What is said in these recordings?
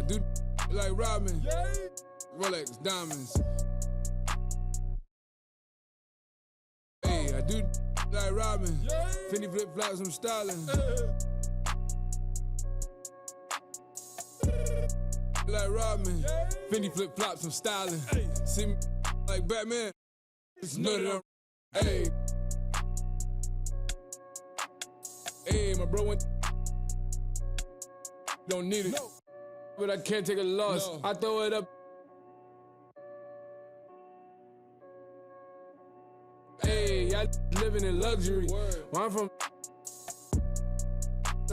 do like Robin. Rolex diamonds. Hey, I do like Robin. Fendi flip flops, I'm styling. Like Robin. Fendi flip flops, I'm styling. See me like Batman. It's none of them. Hey. Hey, my bro went. Don't need it. But I can't take a loss. I throw it up. Hey, I living in luxury. Where I'm from,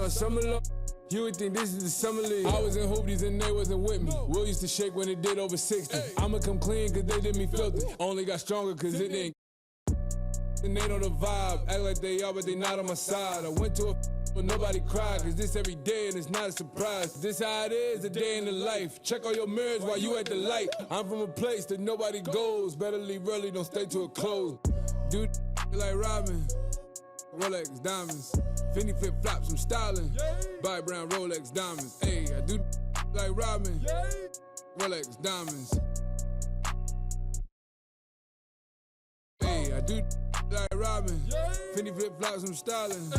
summer love. You would think this is the summer league. I was in hoopies and they wasn't with me. Will used to shake when it did over 60. I'ma come clean cause they did me filthy. Only got stronger cause it ain't. And they know the vibe. Act like they are but they not on my side. I went to a but nobody cried cause this every day and it's not a surprise. This how it is, a day in the life. Check all your mirrors while you at the light. I'm from a place that nobody goes. Better leave early, don't stay till it close. Dude like Robin. Rolex diamonds. Fendi flip flops, I'm styling. Buy brown Rolex diamonds. Hey, I do like Robin. Rolex diamonds. Hey, I do like Robin. Fendi flip flops, I'm styling.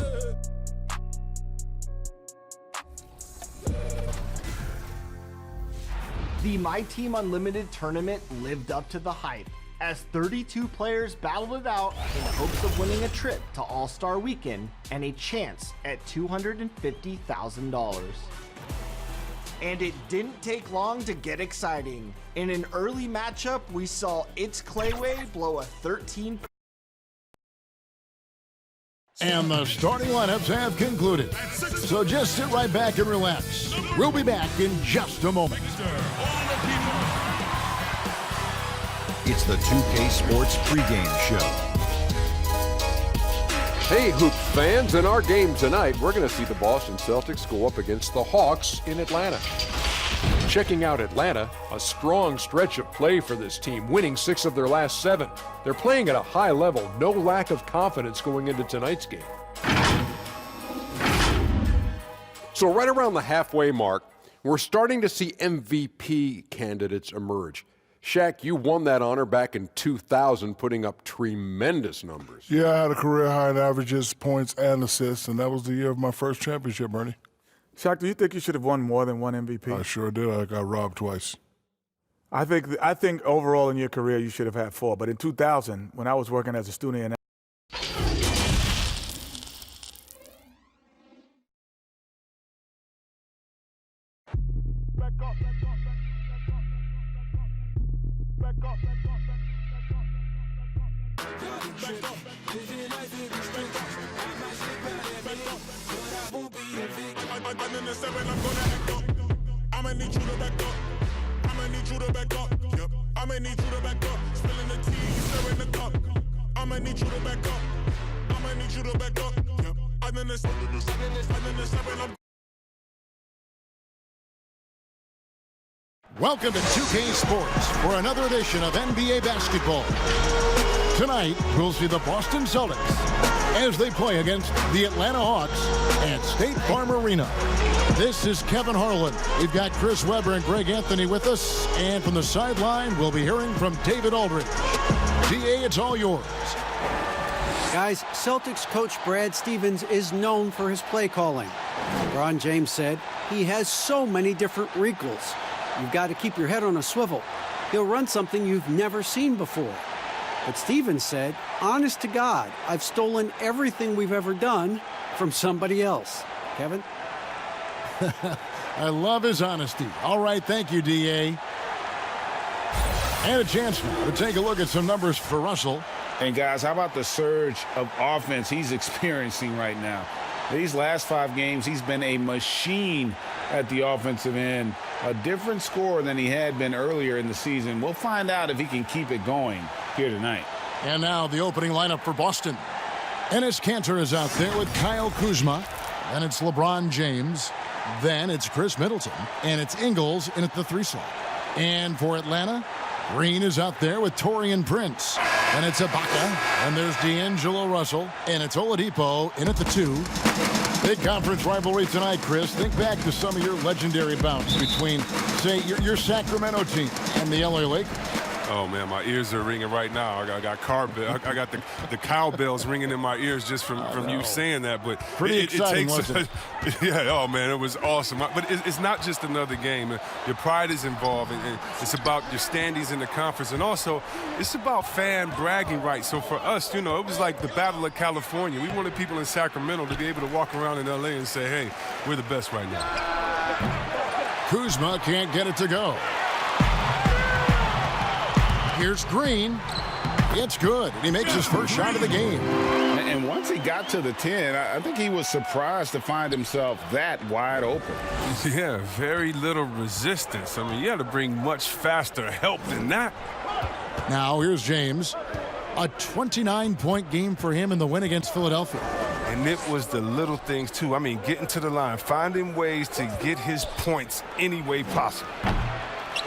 The My Team Unlimited tournament lived up to the hype as 32 players battled it out in hopes of winning a trip to All-Star Weekend and a chance at $250,000. And it didn't take long to get exciting. In an early matchup, we saw It's Clayway blow a 13. And the starting lineups have concluded. So just sit right back and relax. We'll be back in just a moment. It's the 2K Sports pregame show. Hey, Hoops fans, in our game tonight, we're going to see the Boston Celtics go up against the Hawks in Atlanta. Checking out Atlanta, a strong stretch of play for this team, winning 6 of their last 7. They're playing at a high level, no lack of confidence going into tonight's game. So right around the halfway mark, we're starting to see MVP candidates emerge. Shaq, you won that honor back in 2000, putting up tremendous numbers. Yeah, I had a career high in averages, points, and assists, and that was the year of my first championship, Bernie. Shaq, do you think you should have won more than one MVP? I sure did. I got robbed twice. I think overall in your career you should have had 4. But in 2000, when I was working as a student in I'ma need you to back up. I'ma need you to back up. Yep. I'ma need you to back up. Spilling the tea, stirring the cup. I'ma need you to back up. I'ma need you to back up. Yep. I'm in the 7. Welcome to 2K Sports for another edition of NBA basketball. Tonight, we'll see the Boston Celtics as they play against the Atlanta Hawks at State Farm Arena. This is Kevin Harlan. We've got Chris Webber and Greg Anthony with us. And from the sideline, we'll be hearing from David Aldridge. DA, it's all yours. Guys, Celtics coach Brad Stevens is known for his play calling. LeBron James said he has so many different wrinkles. You've got to keep your head on a swivel. He'll run something you've never seen before. But Stevens said, honest to God, I've stolen everything we've ever done from somebody else. Kevin? I love his honesty. All right, thank you, DA. And a chance to take a look at some numbers for Russell. And guys, how about the surge of offense he's experiencing right now? These last 5 games, he's been a machine at the offensive end. A different scorer than he had been earlier in the season. We'll find out if he can keep it going here tonight. And now the opening lineup for Boston. Enes Kanter is out there with Kyle Kuzma. Then it's LeBron James. Then it's Chris Middleton. And it's Ingles in at the 3 slot. And for Atlanta, Green is out there with Taurean Prince. And it's Ibaka. And there's D'Angelo Russell. And it's Oladipo in at the 2. Big conference rivalry tonight, Chris. Think back to some of your legendary bouts between, say, your Sacramento team and the LA Lakers. Oh, man, my ears are ringing right now. I got the cowbells ringing in my ears just from you saying that. But pretty exciting, wasn't it? Yeah, oh, man, it was awesome. But it's not just another game. Your pride is involved, and it's about your standings in the conference. And also, it's about fan bragging rights. So for us, you know, it was like the Battle of California. We wanted people in Sacramento to be able to walk around in L.A. and say, hey, we're the best right now. Kuzma can't get it to go. Here's Green. It's good. He makes his first shot of the game. And once he got to the 10, I think he was surprised to find himself that wide open. Yeah, very little resistance. I mean, you had to bring much faster help than that. Now here's James. A 29-point game for him in the win against Philadelphia. And it was the little things, too. I mean, getting to the line, finding ways to get his points any way possible.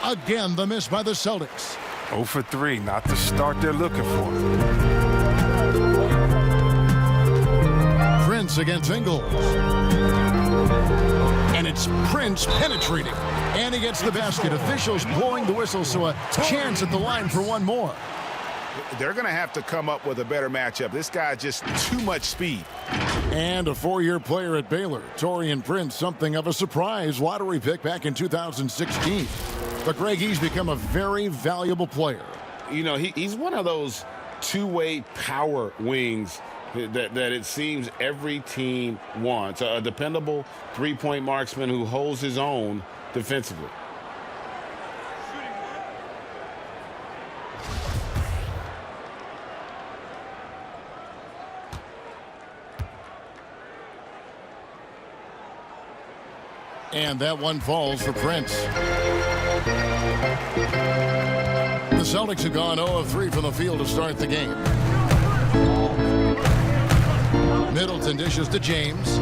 Again, the miss by the Celtics. 0 for 3, not the start they're looking for. Prince against Ingles. And it's Prince penetrating. And he gets the basket. Officials blowing the whistle, so a chance at the line for one more. They're going to have to come up with a better matchup. This guy just too much speed. And a 4-year player at Baylor, Taurean Prince, something of a surprise lottery pick back in 2016. But, Greg, he's become a very valuable player. You know, he's one of those two-way power wings that it seems every team wants. A dependable three-point marksman who holds his own defensively. And that one falls for Prince. The Celtics have gone 0 of 3 from the field to start the game. Middleton dishes to James.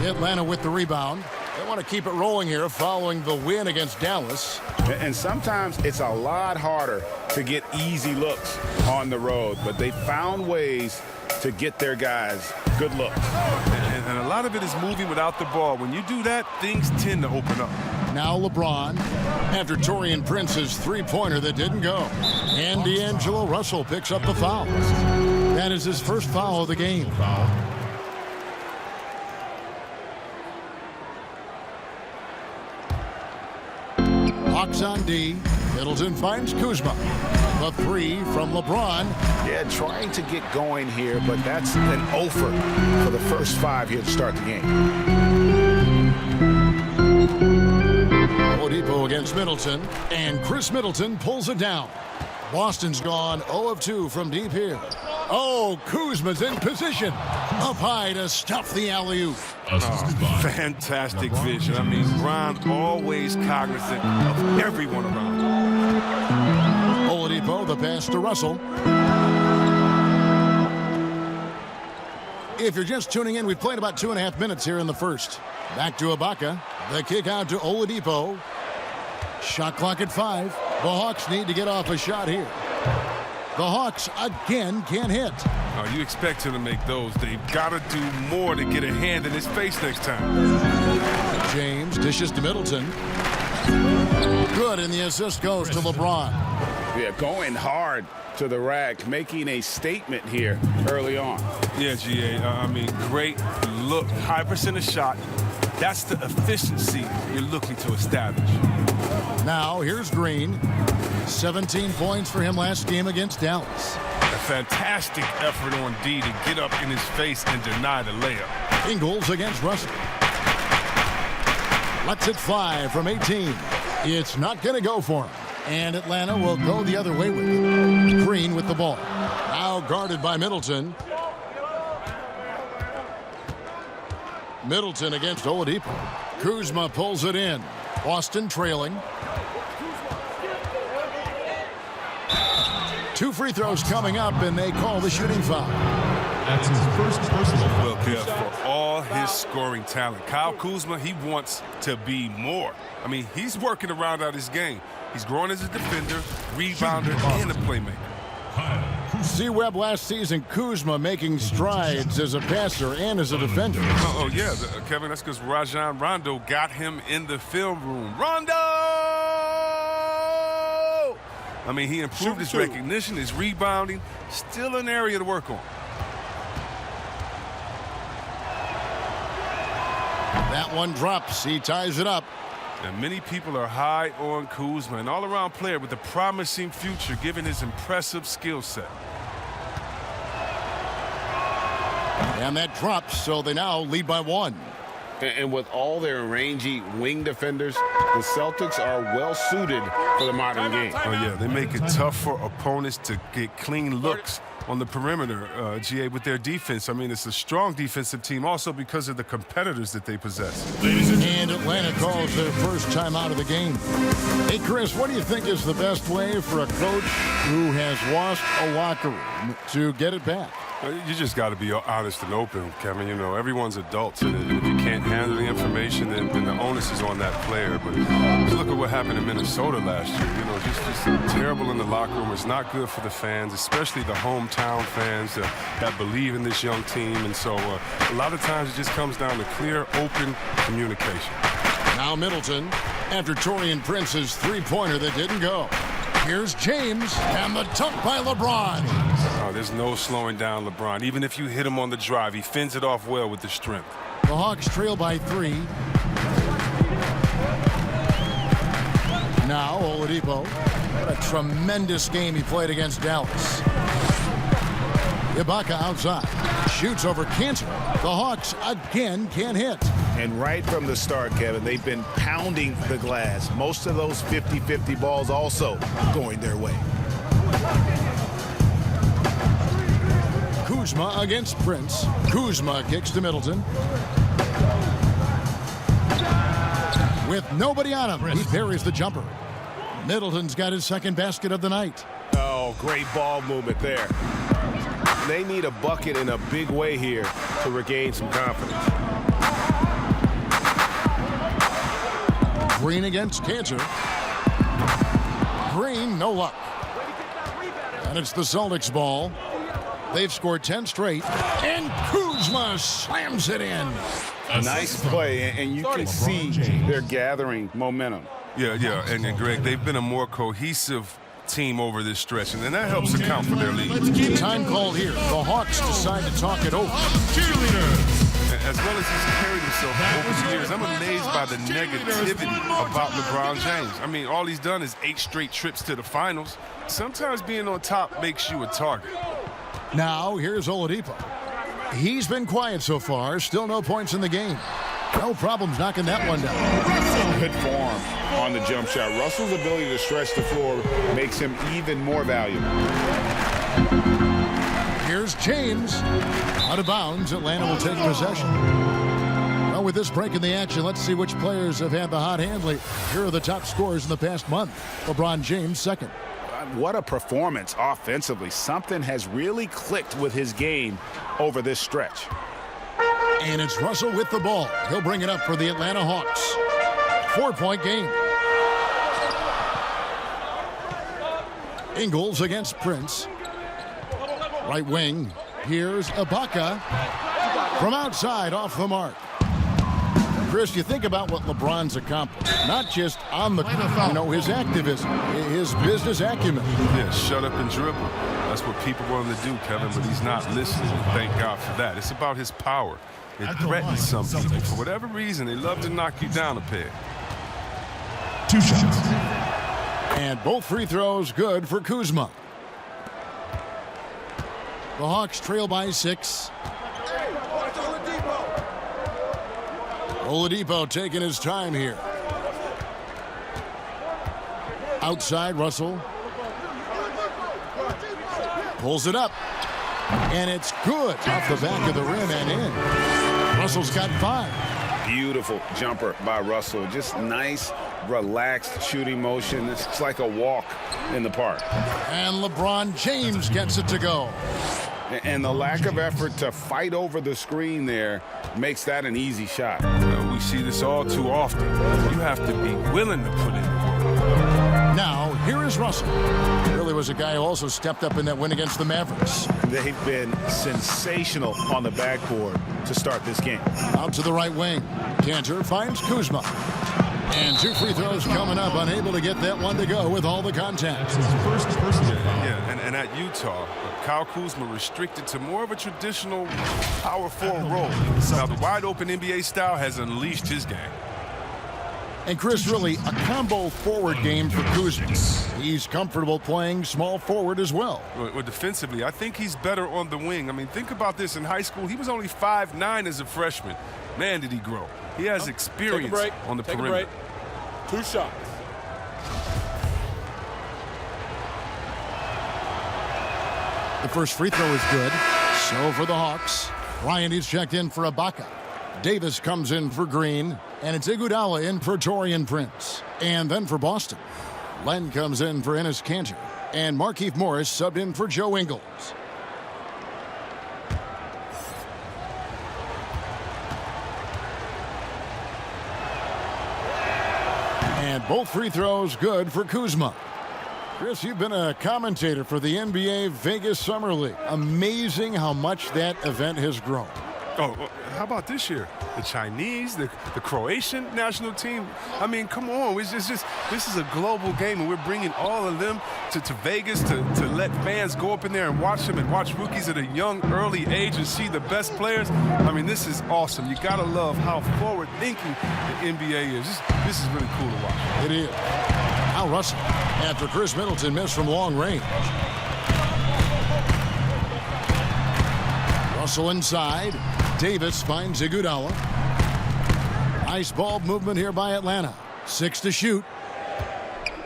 Atlanta with the rebound. They want to keep it rolling here following the win against Dallas. And sometimes it's a lot harder to get easy looks on the road, but they found ways to get their guys good looks. And a lot of it is moving without the ball. When you do that, things tend to open up. Now LeBron, after Taurean Prince's three-pointer that didn't go. And D'Angelo Russell picks up the foul. That is his first foul of the game. Hawks on D. Middleton finds Kuzma. The 3 from LeBron. Yeah, trying to get going here, but that's an offer for the first 5 here to start the game. Oladipo against Middleton, and Chris Middleton pulls it down. Boston's gone 0 of 2 from deep here. Oh, Kuzma's in position. Up high to stuff the alley-oop. Fantastic vision. I mean, Bron always cognizant of everyone around him. Oladipo, the pass to Russell. If you're just tuning in, we've played about 2.5 minutes here in the first. Back to Ibaka. The kick out to Oladipo. Shot clock at 5. The Hawks need to get off a shot here. The Hawks again can't hit. Oh, you expect him to make those. They've got to do more to get a hand in his face next time. James dishes to Middleton. Good, and the assist goes to LeBron. Yeah, going hard to the rack, making a statement here early on. Yeah, GA, I mean, great look, high percentage shot. That's the efficiency you're looking to establish. Now, here's Green. 17 points for him last game against Dallas. A fantastic effort on D to get up in his face and deny the layup. Ingles against Russell. Lets it fly from 18. It's not going to go for him. And Atlanta will go the other way with it. Green with the ball. Now guarded by Middleton. Middleton against Oladipo. Kuzma pulls it in. Boston trailing. 2 free throws coming up, and they call the shooting foul. That's his first personal. Well, for all his scoring talent. Kyle Kuzma, he wants to be more. I mean, he's working to round out his game. He's growing as a defender, rebounder, and a playmaker. See Webb last season, Kuzma making strides as a passer and as a defender. Oh yeah, Kevin, that's because Rajon Rondo got him in the film room. Rondo! I mean, he improved his recognition, his rebounding. Still an area to work on. That one drops. He ties it up. And many people are high on Kuzma, an all-around player with a promising future given his impressive skill set. And that drops, so they now lead by 1. And with all their rangy wing defenders, the Celtics are well-suited for the modern game. Oh, yeah, they make it tough for opponents to get clean looks on the perimeter, GA, with their defense. I mean, it's a strong defensive team also because of the competitors that they possess. And Atlanta calls their first time out of the game. Hey, Chris, what do you think is the best way for a coach who has lost a locker room to get it back? You just got to be honest and open, Kevin. You know, everyone's adults, and if you can't handle the information, then the onus is on that player. But just look at what happened in Minnesota last year. You know, just terrible in the locker room. It's not good for the fans, especially the hometown fans that believe in this young team. And so a lot of times it just comes down to clear, open communication. Now Middleton, after Taurean Prince's three-pointer that didn't go. Here's James, and the dunk by LeBron. Oh, there's no slowing down LeBron. Even if you hit him on the drive, he fends it off well with the strength. The Hawks trail by 3. Now Oladipo. What a tremendous game he played against Dallas. Ibaka outside. Shoots over Cantor. The Hawks again can't hit. And right from the start, Kevin, they've been pounding the glass. Most of those 50-50 balls also going their way. Kuzma against Prince. Kuzma kicks to Middleton. With nobody on him, he buries the jumper. Middleton's got his second basket of the night. Oh, great ball movement there. They need a bucket in a big way here to regain some confidence. Green against Cantor. Green, no luck. And it's the Celtics ball. They've scored 10 straight. And Kuzma slams it in. Nice play, and you can see they're gathering momentum. Yeah, and Greg, they've been a more cohesive team over this stretch, and then that helps account for their lead. Time called here. The Hawks decide to talk it over. As well as he's carried himself over the years, I'm amazed by the negativity about LeBron James. I mean, all he's done is 8 straight trips to the finals. Sometimes being on top makes you a target. Now, here's Oladipo. He's been quiet so far. Still no points in the game. No problems knocking that one down. Good form on the jump shot. Russell's ability to stretch the floor makes him even more valuable. Here's James. Out of bounds, Atlanta will take possession. Well, with this break in the action, let's see which players have had the hot hand lately. Here are the top scorers in the past month. LeBron James, second. What a performance offensively. Something has really clicked with his game over this stretch. And it's Russell with the ball. He'll bring it up for the Atlanta Hawks. 4-point game. Ingles against Prince. Right wing. Here's Ibaka. From outside, off the mark. Chris, you think about what LeBron's accomplished. Not just on the, his activism, his business acumen. Yeah, shut up and dribble. That's what people want him to do, Kevin, but he's not listening. Thank God for that. It's about his power. It threatens some people. For whatever reason, they love to knock you down a peg. 2 shots. And both free throws good for Kuzma. The Hawks trail by 6. Oladipo taking his time here. Outside, Russell. Pulls it up. And it's good off the back of the rim and in. Russell's got 5. Beautiful jumper by Russell. Just nice, relaxed shooting motion. It's like a walk in the park. And LeBron James gets it to go. And the lack of effort to fight over the screen there makes that an easy shot. Well, we see this all too often. You have to be willing to put in the work. Now, here is Russell. Really was a guy who also stepped up in that win against the Mavericks. They've been sensational on the backboard to start this game. Out to the right wing. Cantor finds Kuzma. And 2 free throws coming up, unable to get that one to go with all the contact. Yeah, and at Utah, Kyle Kuzma restricted to more of a traditional power forward role. Now the wide open NBA style has unleashed his game. And Chris, really a combo forward game for Kuzma. He's comfortable playing small forward as well. Well, defensively, I think he's better on the wing. I mean, think about this. In high school, he was only 5'9" as a freshman. Man, did he grow. He has experience on the perimeter. 2 shots. The first free throw is good. So for the Hawks, Bryant is checked in for Ibaka. Davis comes in for Green, and it's Iguodala in for Taurean Prince. And then for Boston, Len comes in for Enes Kanter, and Markieff Morris subbed in for Joe Ingles. And both free throws good for Kuzma. Chris, you've been a commentator for the NBA Vegas Summer League. Amazing how much that event has grown. Oh, how about this year? The Chinese, the Croatian national team. I mean, come on. It's just this is a global game, and we're bringing all of them to Vegas to let fans go up in there and watch them and watch rookies at a young, early age and see the best players. I mean, this is awesome. You got to love how forward-thinking the NBA is. This is really cool to watch. It is. Now Russell, after Chris Middleton missed from long range. Russell inside. Davis finds Iguodala. Nice ball movement here by Atlanta. 6 to shoot.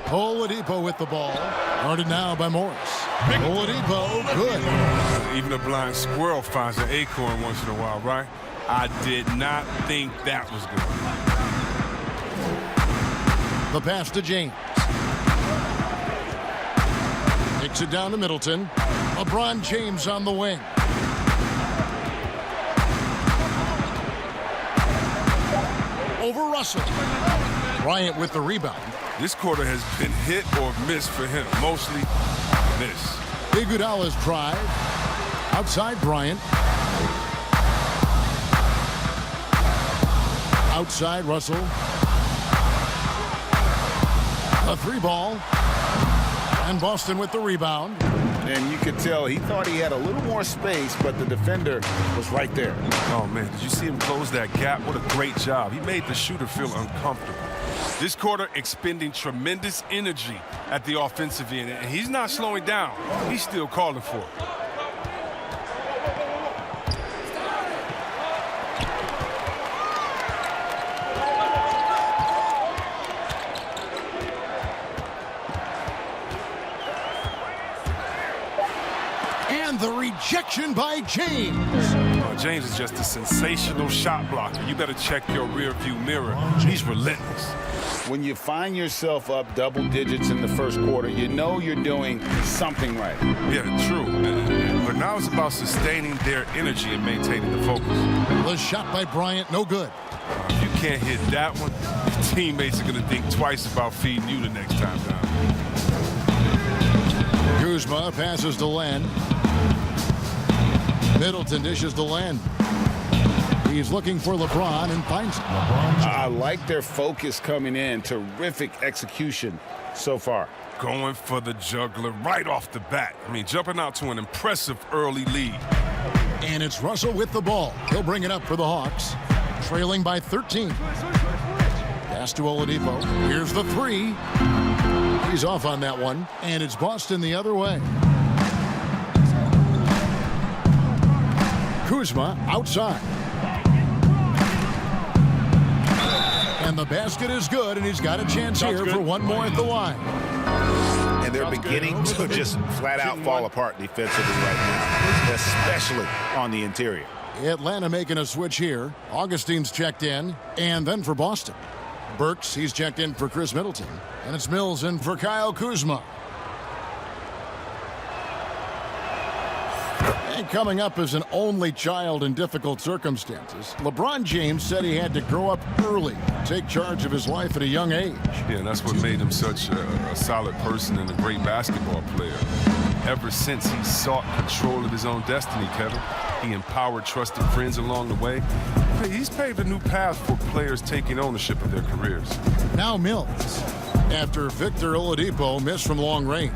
Oladipo with the ball. Guarded now by Morris. Oladipo, good. Even a blind squirrel finds an acorn once in a while, right? I did not think that was good. The pass to James. Takes it down to Middleton. LeBron James on the wing. Over Russell. Bryant with the rebound. This quarter has been hit or miss for him. Mostly miss. Iguodala's drive. Outside Bryant. Outside Russell. A 3 ball. And Boston with the rebound. And you could tell he thought he had a little more space, but the defender was right there. Oh, man, did you see him close that gap? What a great job. He made the shooter feel uncomfortable. This quarter expending tremendous energy at the offensive end, and he's not slowing down. He's still calling for it. The rejection by James. James is just a sensational shot blocker. You better check your rearview mirror. He's relentless. When you find yourself up double digits in the first quarter, you know you're doing something right. Yeah, true. But now it's about sustaining their energy and maintaining the focus. The shot by Bryant, no good. If you can't hit that one, your teammates are going to think twice about feeding you the next time down. Kuzma passes to Len. Middleton dishes to Len. He's looking for LeBron and finds him. I like their focus coming in. Terrific execution so far. Going for the juggler right off the bat. I mean, jumping out to an impressive early lead. And it's Russell with the ball. He'll bring it up for the Hawks. Trailing by 13. Pass to Oladipo. Here's the 3. He's off on that one. And it's Boston the other way. Kuzma outside. And the basket is good, and he's got a chance here for one more at the line. And they're beginning to just flat out fall apart defensively right now, especially on the interior. Atlanta making a switch here. Augustine's checked in, and then for Boston. Burks, he's checked in for Chris Middleton. And it's Mills in for Kyle Kuzma. And coming up as an only child in difficult circumstances, LeBron James said he had to grow up early, take charge of his life at a young age. Yeah, and that's what made him such a solid person and a great basketball player. Ever since he sought control of his own destiny, Kevin, he empowered trusted friends along the way. He's paved a new path for players taking ownership of their careers. Now Mills, after Victor Oladipo missed from long range.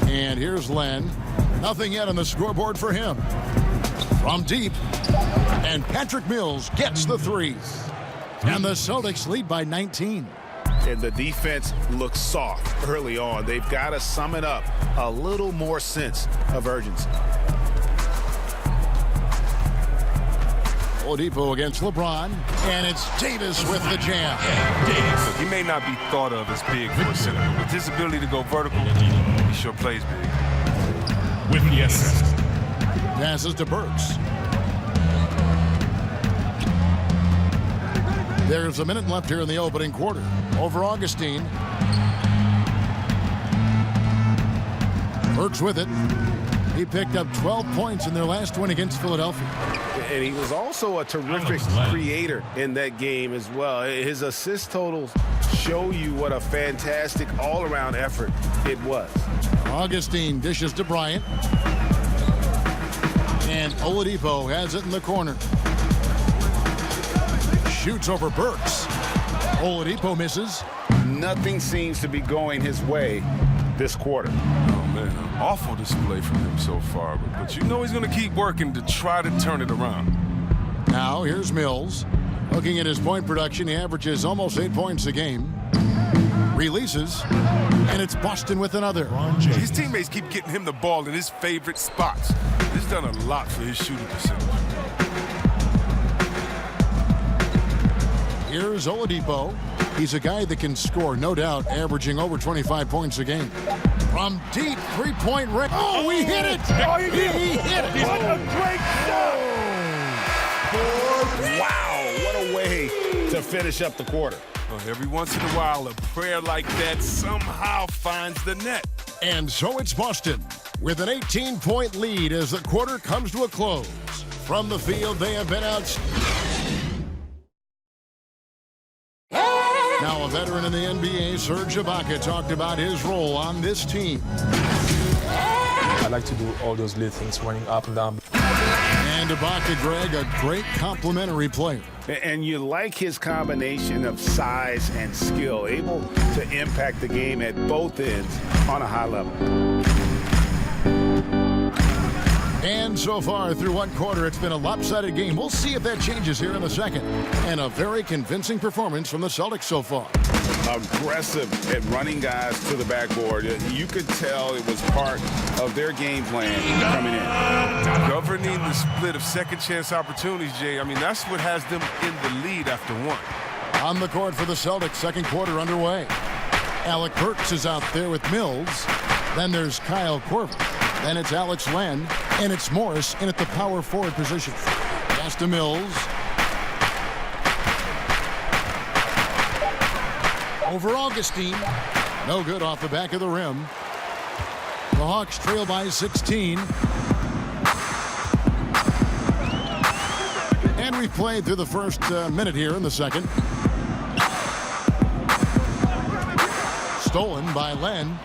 And here's Len. Nothing yet on the scoreboard for him. From deep. And Patrick Mills gets the threes. And the Celtics lead by 19. And the defense looks soft early on. They've got to sum it up. A little more sense of urgency. Oladipo against LeBron. And it's Davis with the jam. Look, he may not be thought of as big for a center, but with his ability to go vertical, he sure plays big. With the assist. Passes to Burks. There's a minute left here in the opening quarter. Over Augustine. Burks with it. He picked up 12 points in their last win against Philadelphia. And he was also a terrific creator in that game as well. His assist totals show you what a fantastic all-around effort it was. Augustine dishes to Bryant. And Oladipo has it in the corner. Shoots over Burks. Oladipo misses. Nothing seems to be going his way this quarter. Oh, man, an awful display from him so far. But you know he's going to keep working to try to turn it around. Now, here's Mills. Looking at his point production, he averages almost 8 points a game. Releases, and it's Boston with another. His teammates keep getting him the ball in his favorite spots. He's done a lot for his shooting percentage. Here's Oladipo. He's a guy that can score, no doubt, averaging over 25 points a game. From deep three-point range. Oh, he hit it! Oh, he hit it! What a great shot! Wow, what a way to finish up the quarter. Well, every once in a while, a prayer like that somehow finds the net. And so it's Boston with an 18-point lead as the quarter comes to a close. From the field, they have been Now a veteran in the NBA, Serge Ibaka, talked about his role on this team. I like to do all those little things, running up and down. And Ibaka, Greg, a great complimentary player. And you like his combination of size and skill, able to impact the game at both ends on a high level. And so far through one quarter, it's been a lopsided game. We'll see if that changes here in the second. And a very convincing performance from the Celtics so far. Aggressive at running guys to the backboard. You could tell it was part of their game plan coming in. Governing the split of second chance opportunities, Jay. I mean, that's what has them in the lead after one. On the court for the Celtics, second quarter underway. Alec Burks is out there with Mills. Then there's Kyle Korver. Then it's Alex Len. And it's Morris in at the power forward position. Pass to Mills. Over Augustine. No good off the back of the rim. The Hawks trail by 16. And we've played through the first minute here in the second. Stolen by Len.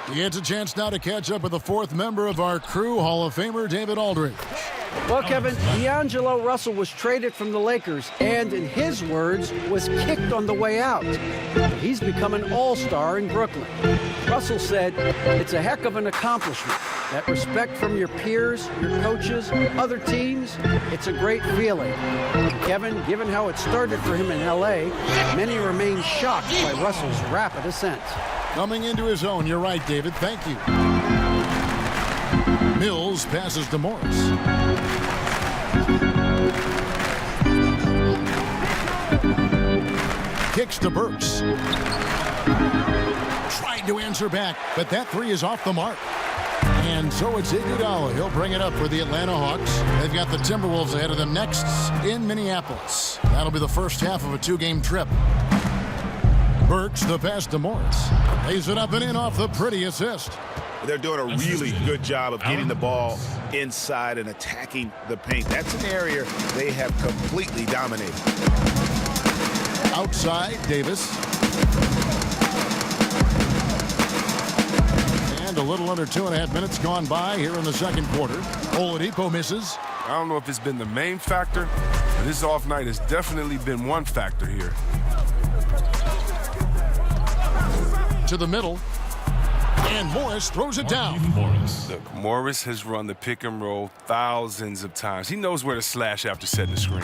He gets a chance now to catch up with the fourth member of our crew, Hall of Famer David Aldridge. Well, Kevin, D'Angelo Russell was traded from the Lakers and, in his words, was kicked on the way out. He's become an all-star in Brooklyn. Russell said, "It's a heck of an accomplishment. That respect from your peers, your coaches, other teams, it's a great feeling." Kevin, given how it started for him in L.A., many remain shocked by Russell's rapid ascent. Coming into his own, you're right, David. Thank you. Mills passes to Morris. Kicks to Burks. Tried to answer back, but that three is off the mark. And so it's Iguodala. He'll bring it up for the Atlanta Hawks. They've got the Timberwolves ahead of them next in Minneapolis. That'll be the first half of a two-game trip. Burks, the pass to Morris. Lays it up and in off the pretty assist. They're doing a really good job of getting the ball inside and attacking the paint. That's an area they have completely dominated. Outside, Davis. And a little under 2.5 minutes gone by here in the second quarter. Oladipo misses. I don't know if it's been the main factor, but this off night has definitely been one factor here. To the middle. And Morris throws it down. Look, Morris has run the pick and roll thousands of times. He knows where to slash after setting the screen.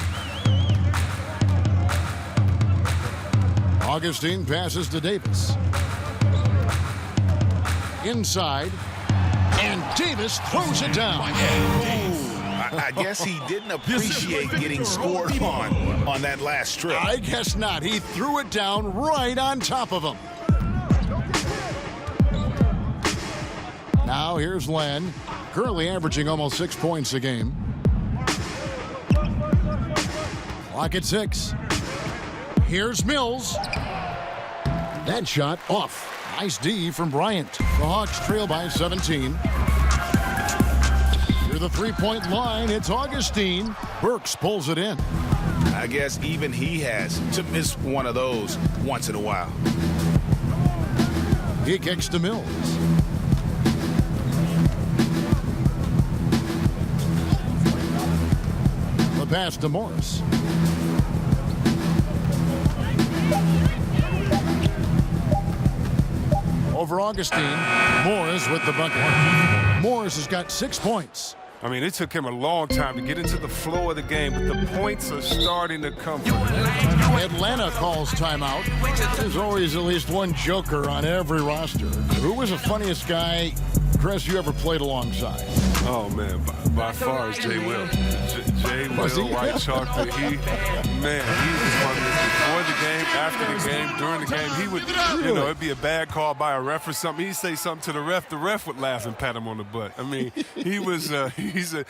Augustine passes to Davis. Inside. And Davis throws it down. I guess he didn't appreciate getting scored on that last trip. I guess not. He threw it down right on top of him. Now here's Len, currently averaging almost 6 points a game. Clock at 6. Here's Mills. That shot off. Nice D from Bryant. The Hawks trail by 17. Near the three-point line, it's Augustine. Burks pulls it in. I guess even he has to miss one of those once in a while. He kicks to Mills. The pass to Morris. Over Augustine. Morris with the bucket. Morris has got 6 points. I mean, it took him a long time to get into the flow of the game, but the points are starting to come from him. Atlanta calls timeout. There's always at least one joker on every roster. Who was the funniest guy, Chris, you ever played alongside? Oh, man, by far is Jay Will. Jay Will, White Chocolate, he was funny before the game, after the game, during the game. He would, it'd be a bad call by a ref or something. He'd say something to the ref would laugh and pat him on the butt. I mean, he was, he's a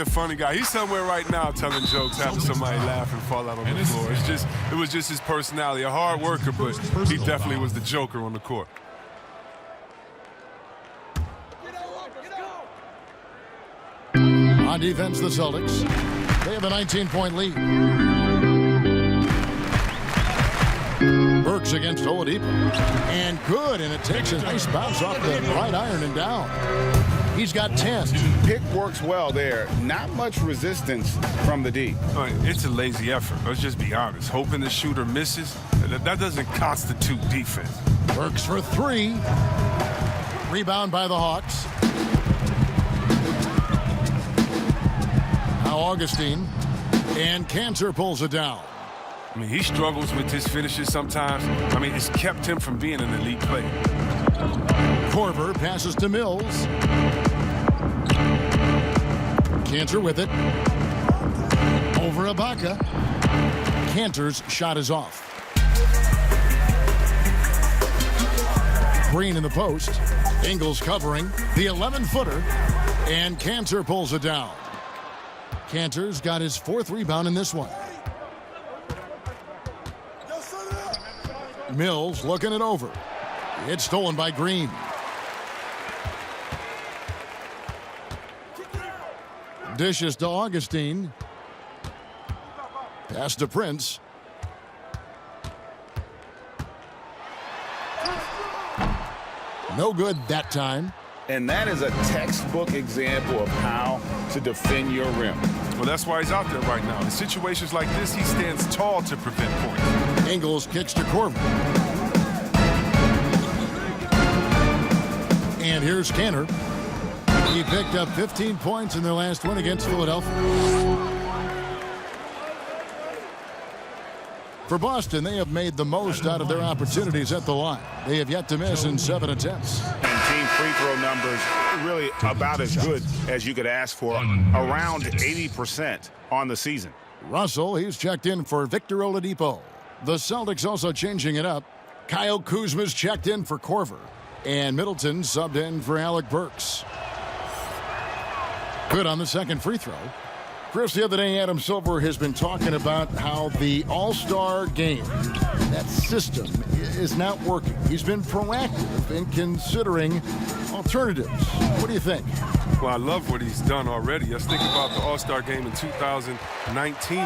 funny guy. He's somewhere right now telling jokes after somebody laugh and fall out on the floor. It was just his personality, a hard worker, but he definitely was the joker on the court. On defense, the Celtics. They have a 19-point lead. Burks against Oladipo. And good, and it takes a nice bounce off the right iron and down. He's got 10. Pick works well there. Not much resistance from the D. It's a lazy effort. Let's just be honest. Hoping the shooter misses, that doesn't constitute defense. Burks for 3. Rebound by the Hawks. Now Augustine. And Cantor pulls it down. I mean, he struggles with his finishes sometimes. I mean, it's kept him from being an elite player. Korver passes to Mills. Cantor with it. Over Ibaka. Cantor's shot is off. Green in the post. Ingles covering. The 11-footer. And Cantor pulls it down. Cantor's got his 4th rebound in this one. Mills looking it over. It's stolen by Green. Dishes to Augustine. Pass to Prince. No good that time. And that is a textbook example of how to defend your rim. Well, that's why he's out there right now. In situations like this, he stands tall to prevent points. Ingles kicks to Korver. And here's Cantor. He picked up 15 points in their last win against Philadelphia. For Boston, they have made the most out of their opportunities at the line. They have yet to miss in 7 attempts. And team free throw numbers really about as good as you could ask for, around 80% on the season. Russell, he's checked in for Victor Oladipo. The Celtics also changing it up. Kyle Kuzma's checked in for Korver. And Middleton subbed in for Alec Burks. Good on the second free throw. Chris, the other day, Adam Silver has been talking about how the All-Star game, that system, is not working. He's been proactive in considering alternatives. What do you think? Well, I love what he's done already. Let's think about the All-Star game in 2019,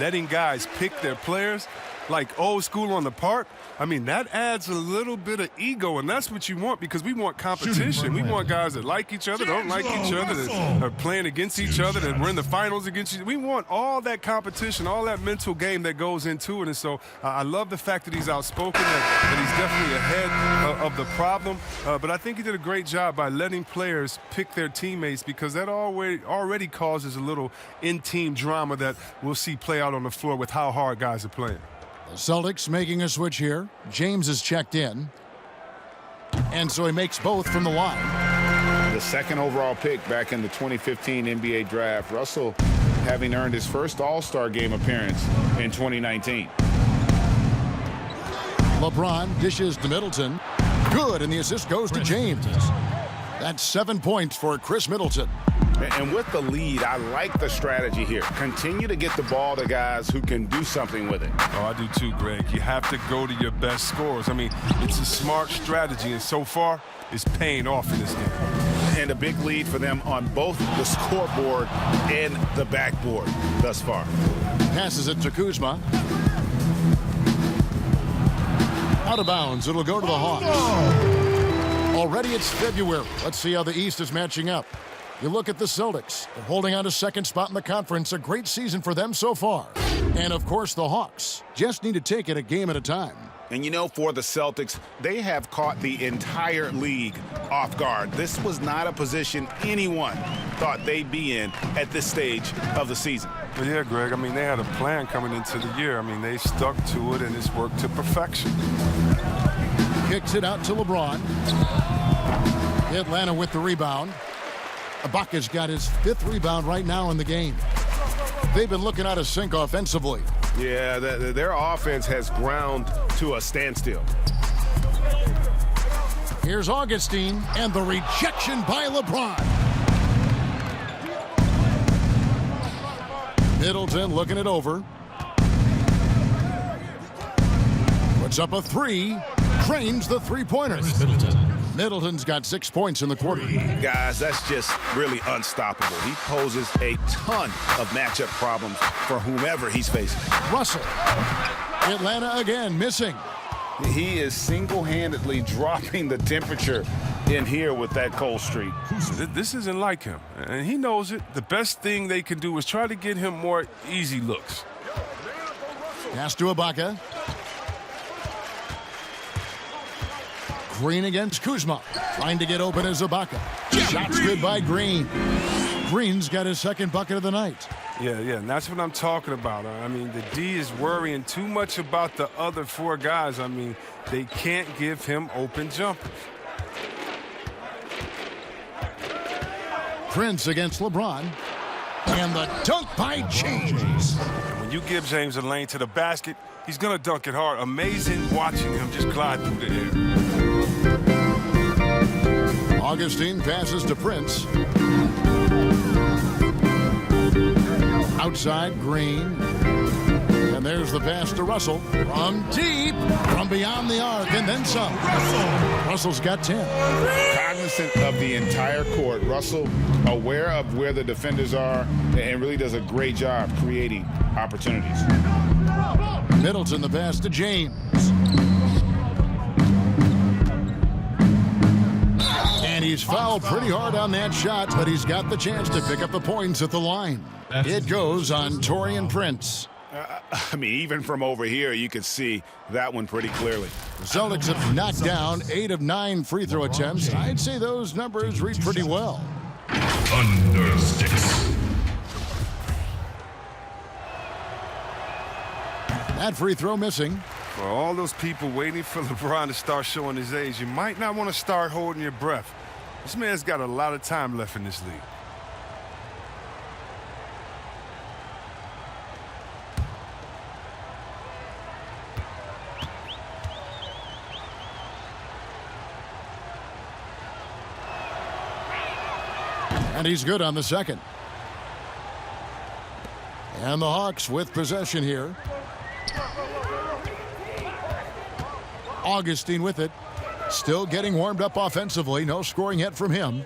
letting guys pick their players like old school on the park. I mean, that adds a little bit of ego, and that's what you want because we want competition. We want guys that like each other, don't like each other, that are playing against each other, that we're in the finals against each other. We want all that competition, all that mental game that goes into it. And so I love the fact that he's outspoken, that he's definitely ahead of the problem. But I think he did a great job by letting players pick their teammates because that already causes a little in-team drama that we'll see play out on the floor with how hard guys are playing. The Celtics making a switch here. James is checked in. And so he makes both from the line. The second overall pick back in the 2015 NBA draft. Russell having earned his first All-Star game appearance in 2019. LeBron dishes to Middleton. Good, and the assist goes to James. That's 7 points for Chris Middleton. And with the lead, I like the strategy here. Continue to get the ball to guys who can do something with it. Oh, I do too, Greg. You have to go to your best scorers. I mean, it's a smart strategy, and so far, it's paying off in this game. And a big lead for them on both the scoreboard and the backboard thus far. Passes it to Kuzma. Out of bounds. It'll go to the Hawks. Already it's February. Let's see how the East is matching up. You look at the Celtics. They're holding on to second spot in the conference. A great season for them so far. And, of course, the Hawks just need to take it a game at a time. And, you know, for the Celtics, they have caught the entire league off guard. This was not a position anyone thought they'd be in at this stage of the season. But yeah, Greg, I mean, they had a plan coming into the year. I mean, they stuck to it, and it's worked to perfection. Kicks it out to LeBron. Atlanta with the rebound. Ibaka's got his 5th rebound right now in the game. They've been looking out of sync offensively. Yeah, their offense has ground to a standstill. Here's Augustine, and the rejection by LeBron. Middleton looking it over. Puts up a 3. Drains the three-pointer. Middleton's got 6 points in the quarter. Guys, that's just really unstoppable. He poses a ton of matchup problems for whomever he's facing. Russell. Atlanta again missing. He is single-handedly dropping the temperature in here with that cold streak. This isn't like him, and he knows it. The best thing they can do is try to get him more easy looks. Pass to Ibaka. Green against Kuzma. Trying to get open as Ibaka. Shots good by Green. Green's got his second bucket of the night. Yeah, and that's what I'm talking about. I mean, the D is worrying too much about the other 4 guys. I mean, they can't give him open jumpers. Prince against LeBron. And the dunk by James. And when you give James a lane to the basket, he's going to dunk it hard. Amazing watching him just glide through the air. Augustine passes to Prince. Outside, Green. And there's the pass to Russell. From deep, from beyond the arc, and then some. Russell's got 10. Cognizant of the entire court. Russell aware of where the defenders are and really does a great job creating opportunities. Middleton the pass to James. And he's fouled pretty hard on that shot, but he's got the chance to pick up the points at the line. It goes on Taurean Prince. I mean, even from over here, you can see that one pretty clearly. The Celtics have knocked down 8 of 9 free throw attempts. I'd say those numbers read pretty well. Thunder sticks. That free throw missing. For all those people waiting for LeBron to start showing his age, you might not want to start holding your breath. This man's got a lot of time left in this league. And he's good on the second. And the Hawks with possession here. Augustine with it. Still getting warmed up offensively. No scoring yet from him.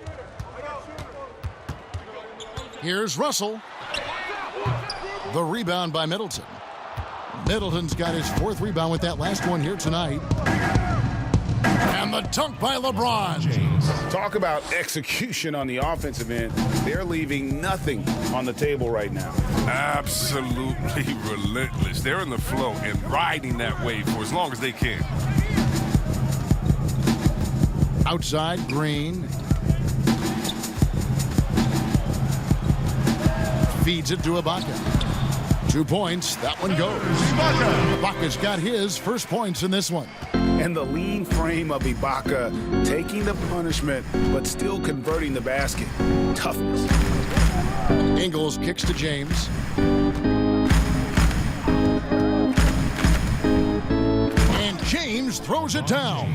Here's Russell. The rebound by Middleton. Middleton's got his 4th rebound with that last one here tonight. And the dunk by LeBron James. Talk about execution on the offensive end. They're leaving nothing on the table right now. Absolutely relentless. They're in the flow and riding that wave for as long as they can. Outside, Green. Feeds it to Ibaka. 2 points. That one goes. Ibaka's got his first points in this one. And the lean frame of Ibaka, taking the punishment, but still converting the basket. Toughness. Ingles kicks to James. And James throws it down.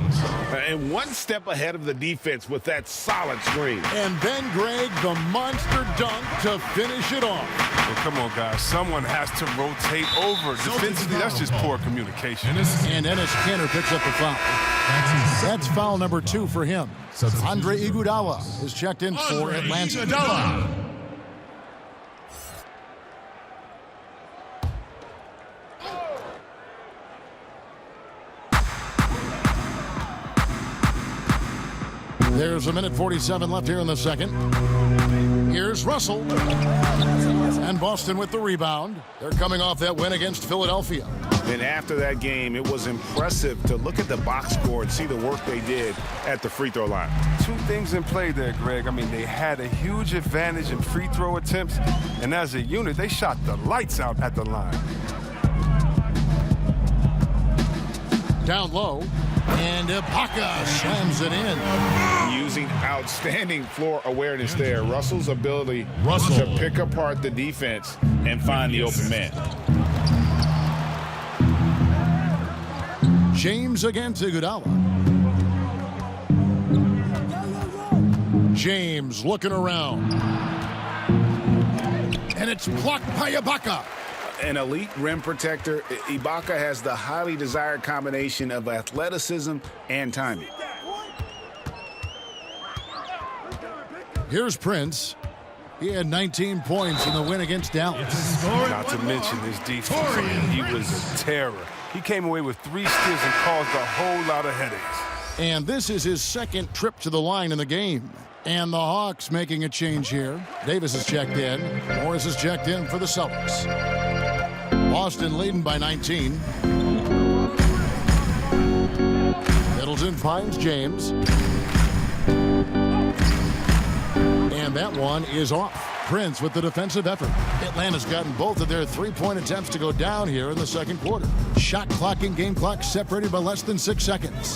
And one step ahead of the defense with that solid screen. And then Greg, the monster dunk to finish it off. Well, come on, guys. Someone has to rotate over. Defensively, that's just poor communication. And Enes Kanter picks up the foul. That's foul number 2 for him. Andre Iguodala is checked in for Atlanta. There's a minute 47 left here in the second. Here's Russell. And Boston with the rebound. They're coming off that win against Philadelphia. And after that game, it was impressive to look at the box score and see the work they did at the free throw line. 2 things in play there, Greg. I mean, they had a huge advantage in free throw attempts, and as a unit, they shot the lights out at the line. Down low, and Ibaka slams it in. Using outstanding floor awareness there. Russell's ability to pick apart the defense and find the open man. James against Iguodala. James looking around. And it's blocked by Ibaka. An elite rim protector, Ibaka has the highly desired combination of athleticism and timing. Here's Prince. He had 19 points in the win against Dallas. Not to mention his defense. He was a terror. He came away with 3 steals and caused a whole lot of headaches. And this is his 2nd trip to the line in the game. And the Hawks making a change here. Davis is checked in. Morris is checked in for the Celtics. Boston leading by 19. Middleton finds James. And that one is off. Prince with the defensive effort. Atlanta's gotten both of their 3-point attempts to go down here in the second quarter. Shot clock and game clock separated by less than 6 seconds.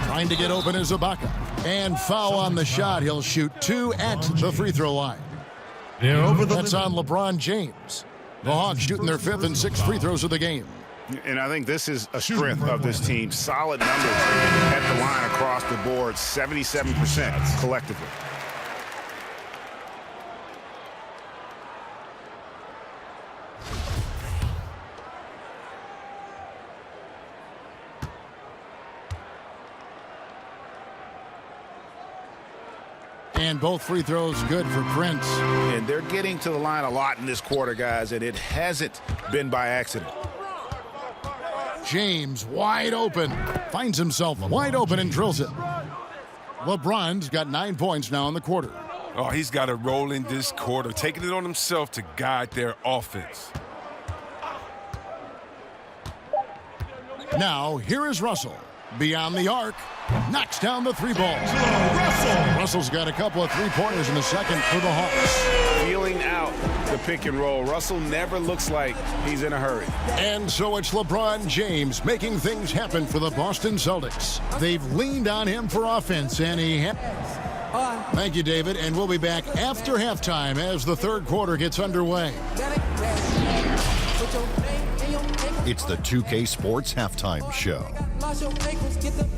Trying to get open is Ibaka. And foul on the shot. He'll shoot 2 at the free throw line. That's on LeBron James. The Hawks shooting their 5th and 6th free throws of the game. And I think this is a strength of this team. Solid numbers at the line across the board, 77% collectively. And both free throws good for Prince. And they're getting to the line a lot in this quarter, guys, and it hasn't been by accident. James wide open. Finds himself wide open and drills it. LeBron's got 9 points now in the quarter. Oh, he's got to roll in this quarter, taking it on himself to guide their offense. Now, here is Russell. Beyond the arc. Knocks down the 3 ball. Russell's got a couple of 3-pointers in the second for the Hawks. Feeling out the pick and roll. Russell never looks like he's in a hurry. And so it's LeBron James making things happen for the Boston Celtics. They've leaned on him for offense, and he Thank you, David, and we'll be back after halftime as the third quarter gets underway. It's the 2K Sports Halftime Show.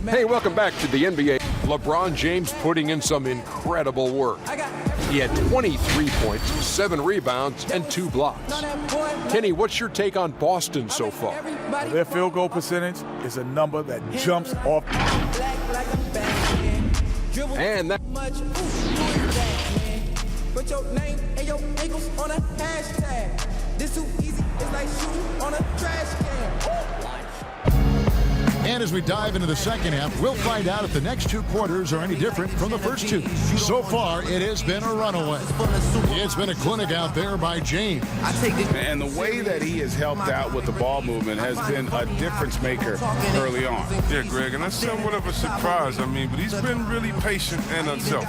Hey, welcome back to the NBA. LeBron James putting in some incredible work. He had 23 points, 7 rebounds, and 2 blocks. Kenny, what's your take on Boston so far? Their field goal percentage is a number that jumps off. And that. Put your name and your ankles on a hashtag. This too easy, it's like shooting on a trash can. And as we dive into the second half, we'll find out if the next 2 quarters are any different from the first 2. So far, it has been a runaway. It's been a clinic out there by James. And the way that he has helped out with the ball movement has been a difference maker early on. Yeah, Greg, and that's somewhat of a surprise. I mean, but he's been really patient and unselfish.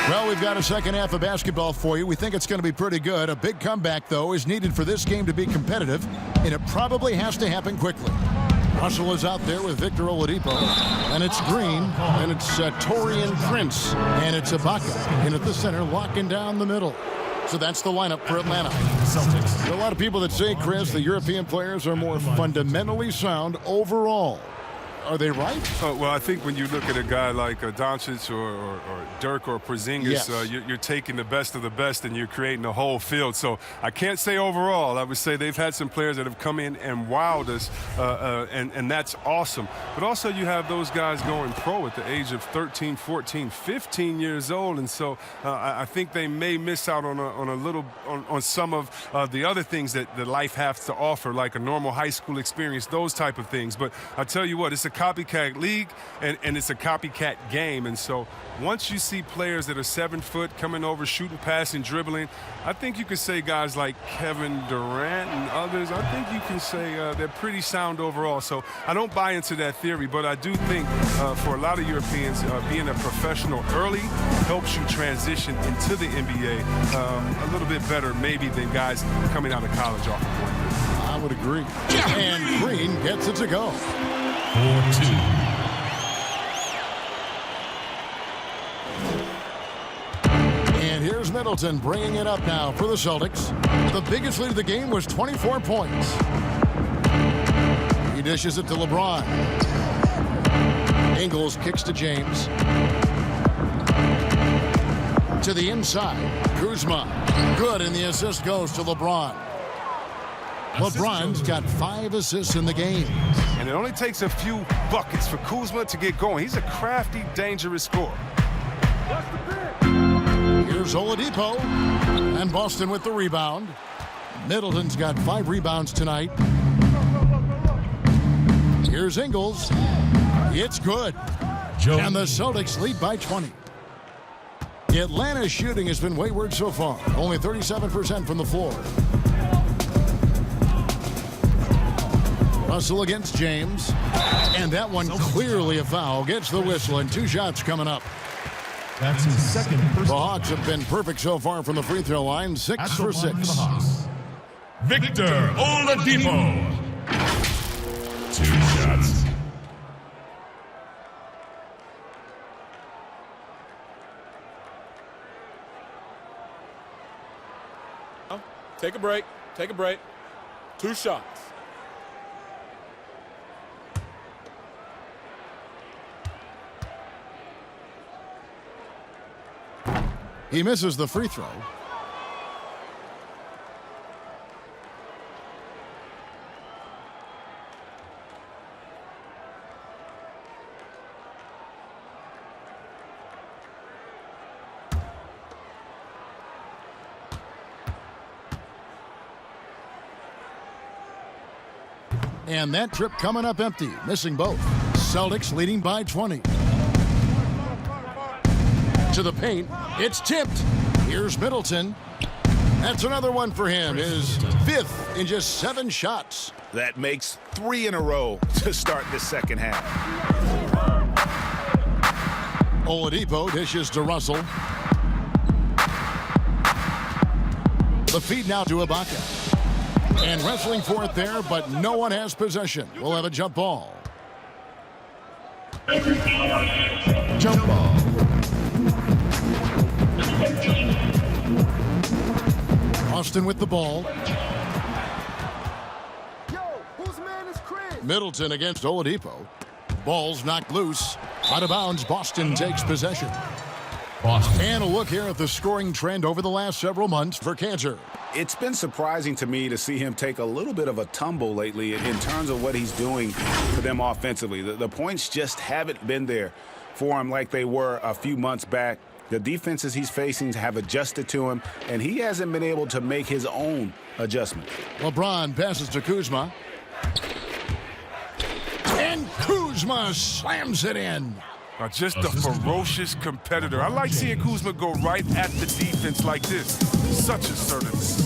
Well, we've got a second half of basketball for you. We think it's going to be pretty good. A big comeback, though, is needed for this game to be competitive, and it probably has to happen quickly. Russell is out there with Victor Oladipo, and it's Green, and it's Torian Prince, and it's Ibaka in at the center, locking down the middle. So that's the lineup for Atlanta. Celtics. There are a lot of people that say, Chris, the European players are more fundamentally sound overall. Are they right? Well, I think when you look at a guy like Doncic or Dirk or Porzingis, yes. You're taking the best of the best and you're creating the whole field. So I can't say overall. I would say they've had some players that have come in and wowed us, and that's awesome. But also you have those guys going pro at the age of 13, 14, 15 years old, and so I think they may miss out on some of the other things that life has to offer, like a normal high school experience, those type of things. But I tell you what, it's a copycat league and it's a copycat game, and so once you see players that are 7 foot coming over, shooting, passing, dribbling, I think you could say guys like Kevin Durant and others, I think you can say they're pretty sound overall. So I don't buy into that theory, but I do think for a lot of Europeans, being a professional early helps you transition into the NBA a little bit better maybe than guys coming out of college off the point. I would agree. And Green gets it to go. 4-2. And here's Middleton bringing it up now for the Celtics. The biggest lead of the game was 24 points. He dishes it to LeBron. Ingles kicks to James. To the inside. Kuzma. Good, and the assist goes to LeBron. LeBron's got 5 assists in the game. And it only takes a few buckets for Kuzma to get going. He's a crafty, dangerous scorer. Here's Oladipo. And Boston with the rebound. Middleton's got 5 rebounds tonight. Here's Ingles. It's good. And the Celtics lead by 20. Atlanta's shooting has been wayward so far. Only 37% from the floor. Russell against James. And that one clearly a foul. Gets the whistle, and 2 shots coming up. That's his second. The Hawks have been perfect so far from the free throw line. 6 for 6. Victor Oladipo. 2 shots. Take a break. Take a break. 2 shots. He misses the free throw. And that trip coming up empty, missing both. Celtics leading by 20. To the paint, it's tipped. Here's Middleton. That's another one for him. His 5th in just 7 shots. That makes 3 in a row to start the second half. Oladipo dishes to Russell. The feed now to Ibaka. And wrestling for it there, but no one has possession. We'll have a jump ball. Jump ball. Austin with the ball. Middleton against Oladipo. Ball's knocked loose. Out of bounds, Boston takes possession. Boston. And a look here at the scoring trend over the last several months for Cantor. It's been surprising to me to see him take a little bit of a tumble lately in terms of what he's doing for them offensively. The points just haven't been there for him like they were a few months back. The defenses he's facing have adjusted to him, and he hasn't been able to make his own adjustment. LeBron passes to Kuzma. And Kuzma slams it in. Just a ferocious competitor. I like seeing Kuzma go right at the defense like this. Such assertiveness.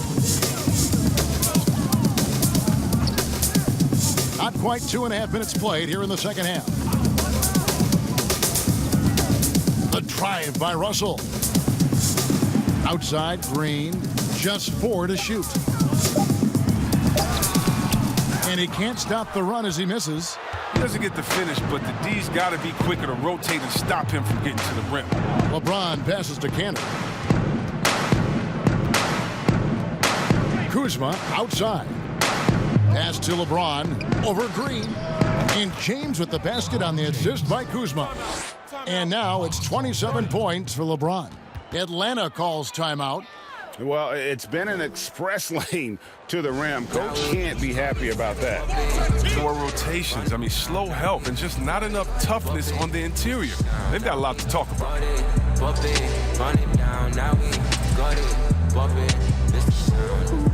Not quite 2.5 minutes played here in the second half. The drive by Russell. Outside, Green. Just 4 to shoot. And he can't stop the run as he misses. He doesn't get the finish, but the D's got to be quicker to rotate and stop him from getting to the rim. LeBron passes to Cantor. Kuzma outside. Pass to LeBron over Green. And James with the basket on the assist by Kuzma. And now it's 27 points for LeBron. Atlanta calls timeout. Well, it's been an express lane to the rim. Coach can't be happy about that. More rotations. I mean, slow help and just not enough toughness on the interior. They've got a lot to talk about. Run it down, now we got it, bump it, this is sound.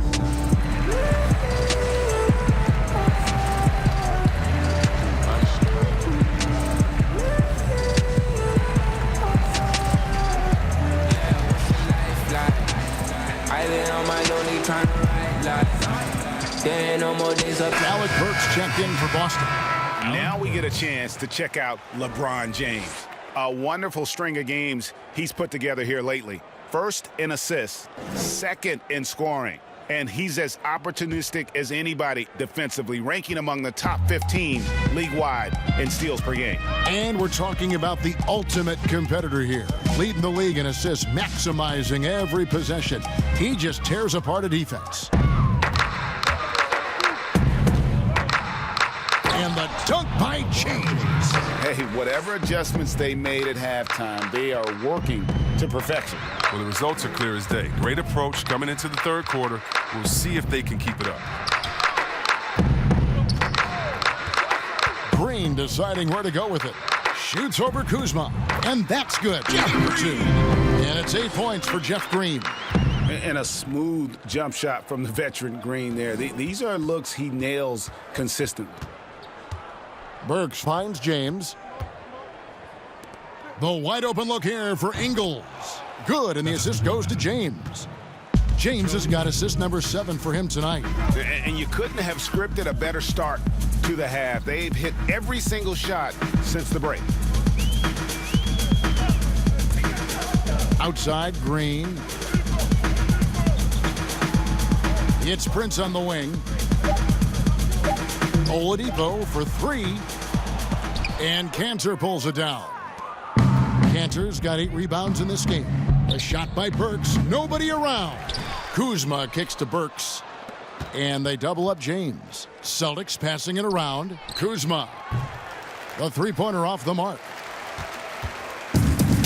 Alec Burks checked in for Boston. Now we get a chance to check out LeBron James. A wonderful string of games he's put together here lately. First in assists, second in scoring. And he's as opportunistic as anybody defensively, ranking among the top 15 league-wide in steals per game. And we're talking about the ultimate competitor here. Leading the league in assists, maximizing every possession. He just tears apart a defense. And the dunk by James. Hey, whatever adjustments they made at halftime, they are working to perfection. Well, the results are clear as day. Great approach coming into the third quarter. We'll see if they can keep it up. Green deciding where to go with it. Shoots over Kuzma. And that's good. Number 2. And it's 8 points for Jeff Green. And a smooth jump shot from the veteran Green there. These are looks he nails consistently. Burks finds James. The wide open look here for Ingles. Good, and the assist goes to James. James has got assist number 7 for him tonight. And you couldn't have scripted a better start to the half. They've hit every single shot since the break. Outside, Green. It's Prince on the wing. Oladipo for 3. And Cantor pulls it down. Cantor's got 8 rebounds in this game. A shot by Burks. Nobody around. Kuzma kicks to Burks. And they double up James. Celtics passing it around. Kuzma. The three-pointer off the mark.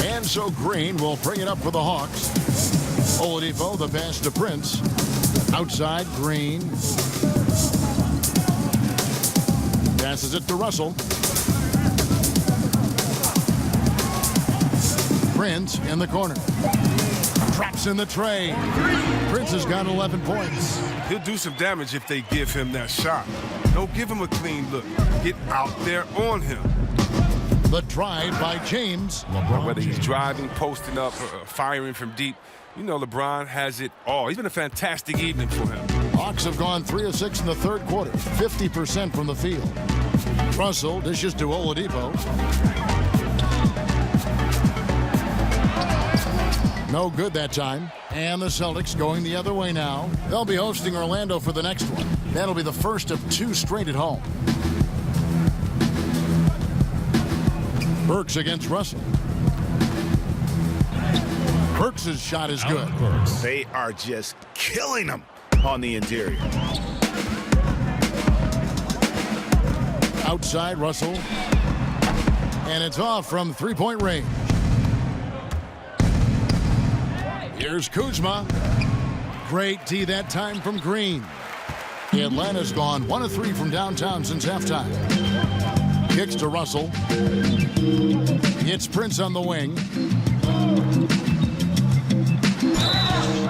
And so Green will bring it up for the Hawks. Oladipo, the pass to Prince. Outside, Green. Passes it to Russell. Prince in the corner. Drops in the tray. Prince has got 11 points. He'll do some damage if they give him that shot. Don't give him a clean look. Get out there on him. The drive by James. Whether he's driving, posting up, firing from deep, you know LeBron has it all. He's been a fantastic evening for him. Hawks have gone 3 of 6 in the third quarter. 50% from the field. Russell dishes to Oladipo. No good that time. And the Celtics going the other way now. They'll be hosting Orlando for the next one. That'll be the first of 2 straight at home. Burks against Russell. Burks' shot is good. They are just killing them on the interior. Outside, Russell. And it's off from 3-point range. Here's Kuzma. Great D that time from Green. Atlanta's gone 1 of 3 from downtown since halftime. Kicks to Russell. It's Prince on the wing.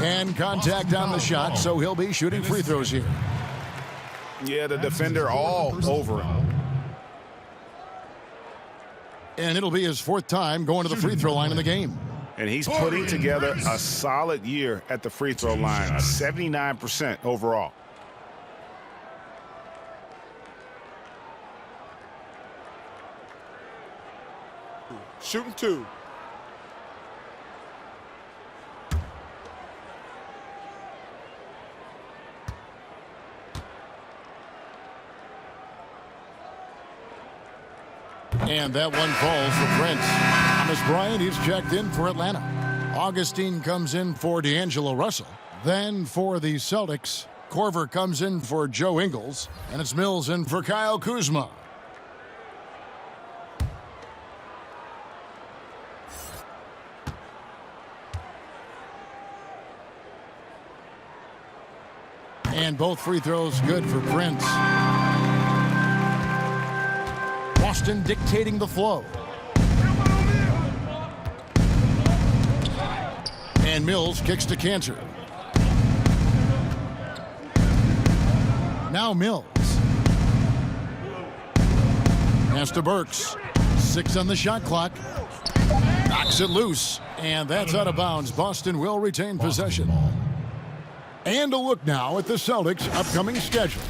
And contact on the shot, so he'll be shooting free throws here. Yeah, the defender all over him. And it'll be his 4th time going to the free throw line in the game. And he's putting together a solid year at the free throw line, 79% overall. Shooting 2. And that one falls for Prince. Thomas Bryant, he's checked in for Atlanta. Augustine comes in for D'Angelo Russell. Then for the Celtics, Korver comes in for Joe Ingles. And it's Mills in for Kyle Kuzma. And both free throws good for Prince. Boston dictating the flow. And Mills kicks to Cantor. Now Mills. Pass to Burks. 6 on the shot clock. Knocks it loose. And that's out of bounds. Boston will retain possession. And a look now at the Celtics' upcoming schedule.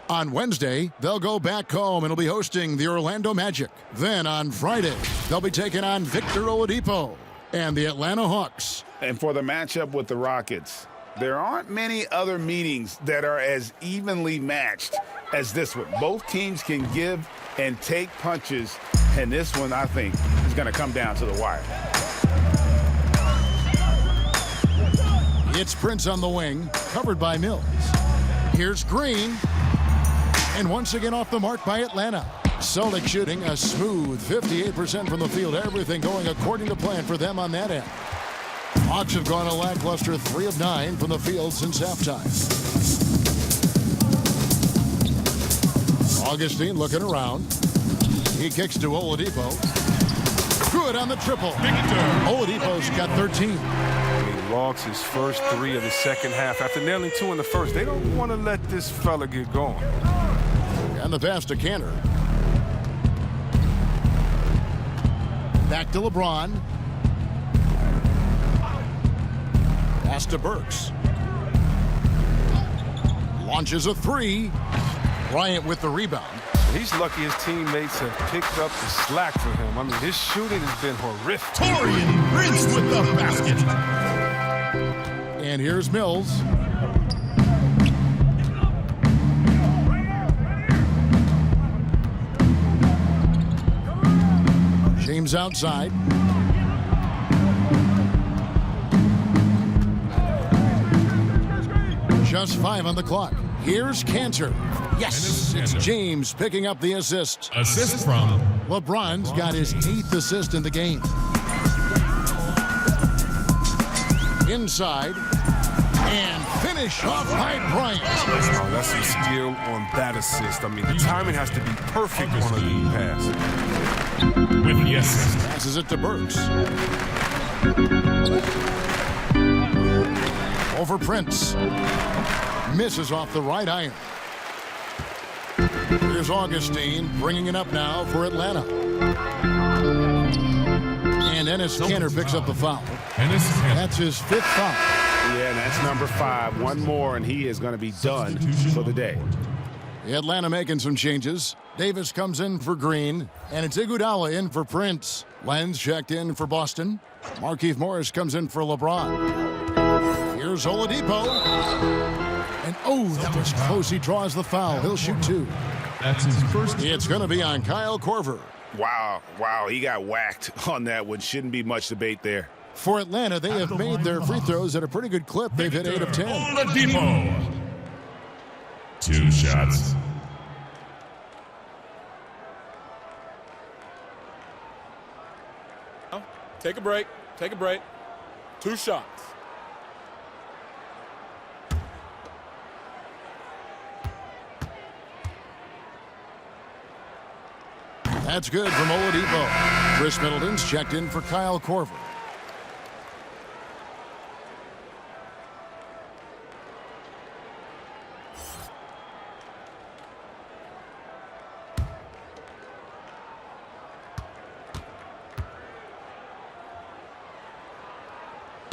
On Wednesday, they'll go back home and will be hosting the Orlando Magic. Then on Friday, they'll be taking on Victor Oladipo and the Atlanta Hawks. And for the matchup with the Rockets, there aren't many other meetings that are as evenly matched as this one. Both teams can give and take punches, and this one, I think, is going to come down to the wire. It's Prince on the wing, covered by Mills. Here's Green. And once again off the mark by Atlanta. Celtics shooting a smooth 58% from the field. Everything going according to plan for them on that end. Hawks have gone a lackluster 3 of 9 from the field since halftime. Augustine looking around. He kicks to Oladipo. Good on the triple. Oladipo's got 13. He logs his first 3 of the second half after nailing 2 in the first. They don't want to let this fella get going. And the pass to Cantor. Back to LeBron. Pass to Burks. Launches a 3. Bryant with the rebound. He's lucky his teammates have picked up the slack for him. I mean, his shooting has been horrific. Torian Prince with the basket. And here's Mills. James outside. Just 5 on the clock. Here's Cantor. Yes, it's James picking up the assist. Assist from LeBron's got his 8th assist in the game. Inside. And finish off by Bryant. Oh, that's some skill on that assist. I mean, the timing has to be perfect on a lead pass. With the assist. Passes it to Burks. Over Prince. Misses off the right iron. Here's Augustine bringing it up now for Atlanta. And Enes Kanter picks up the foul. That's his 5th foul. Yeah, and that's number 5. One more, and he is going to be done for the day. Atlanta making some changes. Davis comes in for Green, and it's Iguodala in for Prince. Lenz checked in for Boston. Markieff Morris comes in for LeBron. Here's Oladipo. And oh, that was close. He draws the foul. He'll shoot 2. That's his first. It's going to be on Kyle Korver. Wow, he got whacked on that one. Shouldn't be much debate there. For Atlanta, they have made their free throws at a pretty good clip. They've hit 8 of 10. Oladipo. 2 shots. Take a break. 2 shots. That's good from Oladipo. Chris Middleton's checked in for Kyle Korver.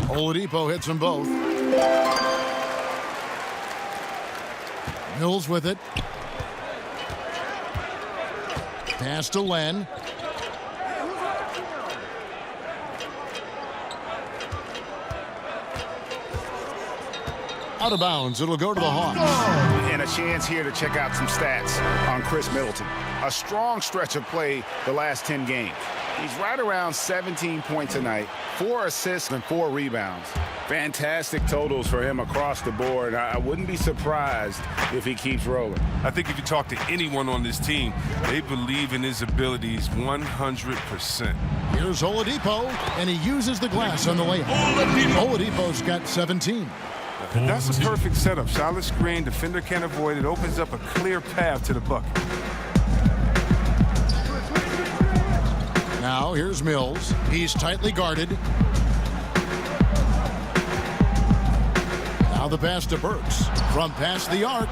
Oladipo hits them both. Mills with it. Pass to Len. Out of bounds. It'll go to the Hawks. And a chance here to check out some stats on Chris Middleton. A strong stretch of play the last 10 games. He's right around 17 points a night, 4 assists and 4 rebounds. Fantastic totals for him across the board. I wouldn't be surprised if he keeps rolling. I think if you talk to anyone on this team, they believe in his abilities 100%. Here's Oladipo, and he uses the glass on the layup. Oladipo's got 17. That's a perfect setup. Solid screen, defender can't avoid it. Opens up a clear path to the bucket. Now here's Mills. He's tightly guarded. Now the pass to Burks. From past the arc.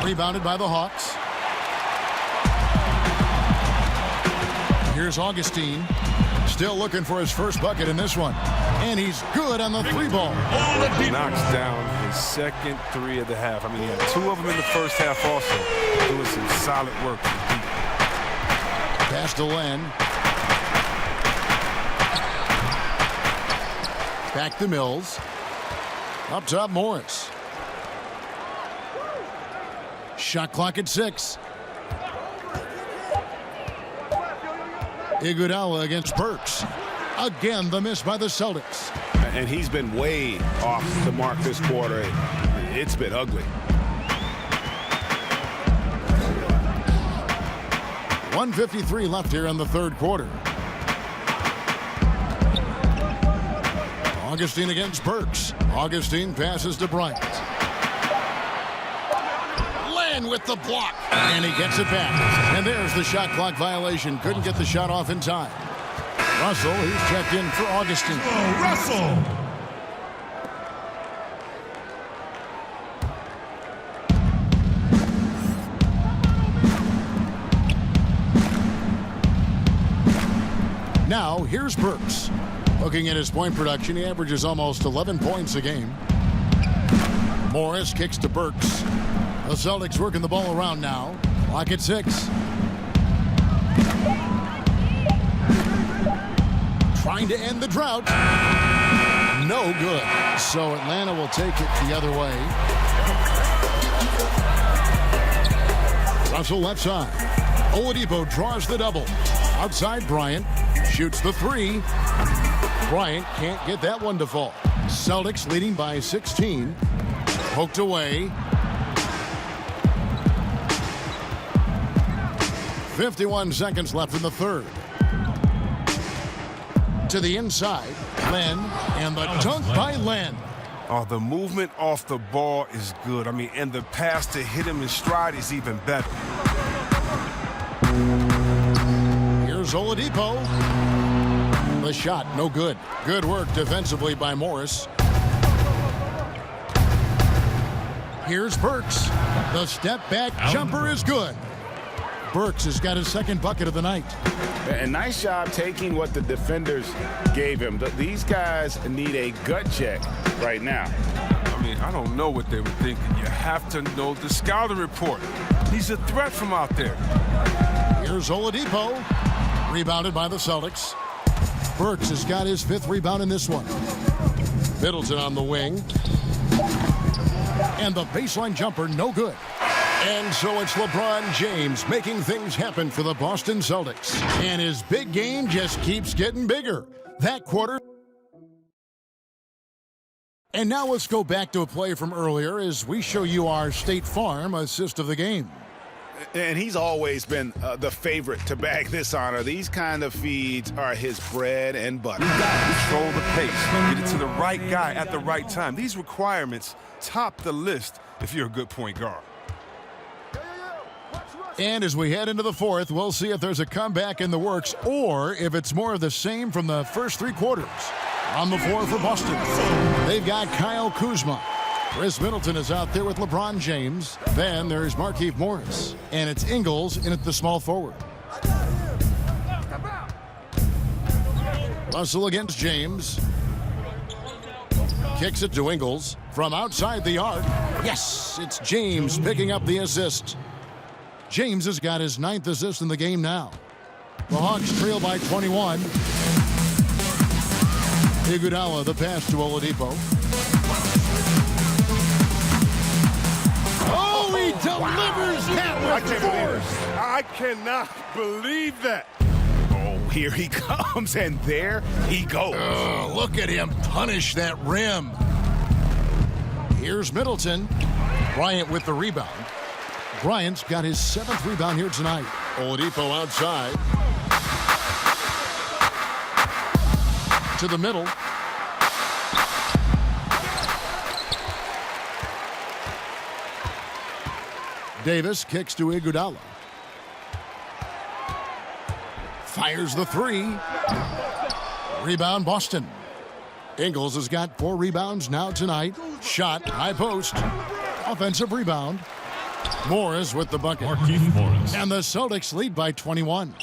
Rebounded by the Hawks. Here's Augustine. Still looking for his first bucket in this one. And he's good on the 3-ball. Knocks down his second 3 of the half. I mean, he had 2 of them in the first half also. Doing some solid work. Pass to Len. Back to Mills. Up top, Morris. Shot clock at 6. Iguodala against Burks. Again, the miss by the Celtics. And he's been way off the mark this quarter. It's been ugly. 1:53 left here in the third quarter. Augustine against Burks. Augustine passes to Bryant. Len with the block. And he gets it back. And there's the shot clock violation. Couldn't get the shot off in time. Russell, he's checked in for Augustine. Russell! Now, here's Burks. Looking at his point production, he averages almost 11 points a game. Morris kicks to Burks. The Celtics working the ball around now. Clock at 6. Trying to end the drought. No good. So Atlanta will take it the other way. Russell left side. Oladipo draws the double. Outside Bryant. Shoots the 3. Bryant can't get that one to fall. Celtics leading by 16. Poked away. 51 seconds left in the third. To the inside. Len. And the dunk by Len. Oh, the movement off the ball is good. I mean, and the pass to hit him in stride is even better. Here's Oladipo. The shot, no good. Good work defensively by Morris. Here's Burks. The step back jumper is good. Burks has got his second bucket of the night. And nice job taking what the defenders gave him. These guys need a gut check right now. I mean, I don't know what they were thinking. You have to know the scouting report. He's a threat from out there. Here's Oladipo. Rebounded by the Celtics. Burks has got his 5th rebound in this one. Middleton on the wing. And the baseline jumper, no good. And so it's LeBron James making things happen for the Boston Celtics. And his big game just keeps getting bigger. That quarter. And now let's go back to a play from earlier as we show you our State Farm assist of the game. And he's always been the favorite to bag this honor. These kind of feeds are his bread and butter. You got to control the pace. Get it to the right guy at the right time. These requirements top the list if you're a good point guard. And as we head into the fourth, we'll see if there's a comeback in the works or if it's more of the same from the first three quarters. On the floor for Boston, they've got Kyle Kuzma. Chris Middleton is out there with LeBron James. Then there's Markieff Morris. And it's Ingles in at the small forward. Russell against James. Kicks it to Ingles from outside the arc. Yes, it's James picking up the assist. James has got his 9th assist in the game now. The Hawks trail by 21. Iguodala, the pass to Oladipo. Oh, he delivers that with force. I cannot believe that. Oh, here he comes, and there he goes. Oh, look at him punish that rim. Here's Middleton. Bryant with the rebound. Bryant's got his 7th rebound here tonight. Oladipo outside. To the middle. Davis kicks to Iguodala. Fires the three. Rebound Boston. Ingles has got 4 rebounds now tonight. Shot, high post. Offensive rebound. Morris with the bucket. Markieff Morris. And the Celtics lead by 21.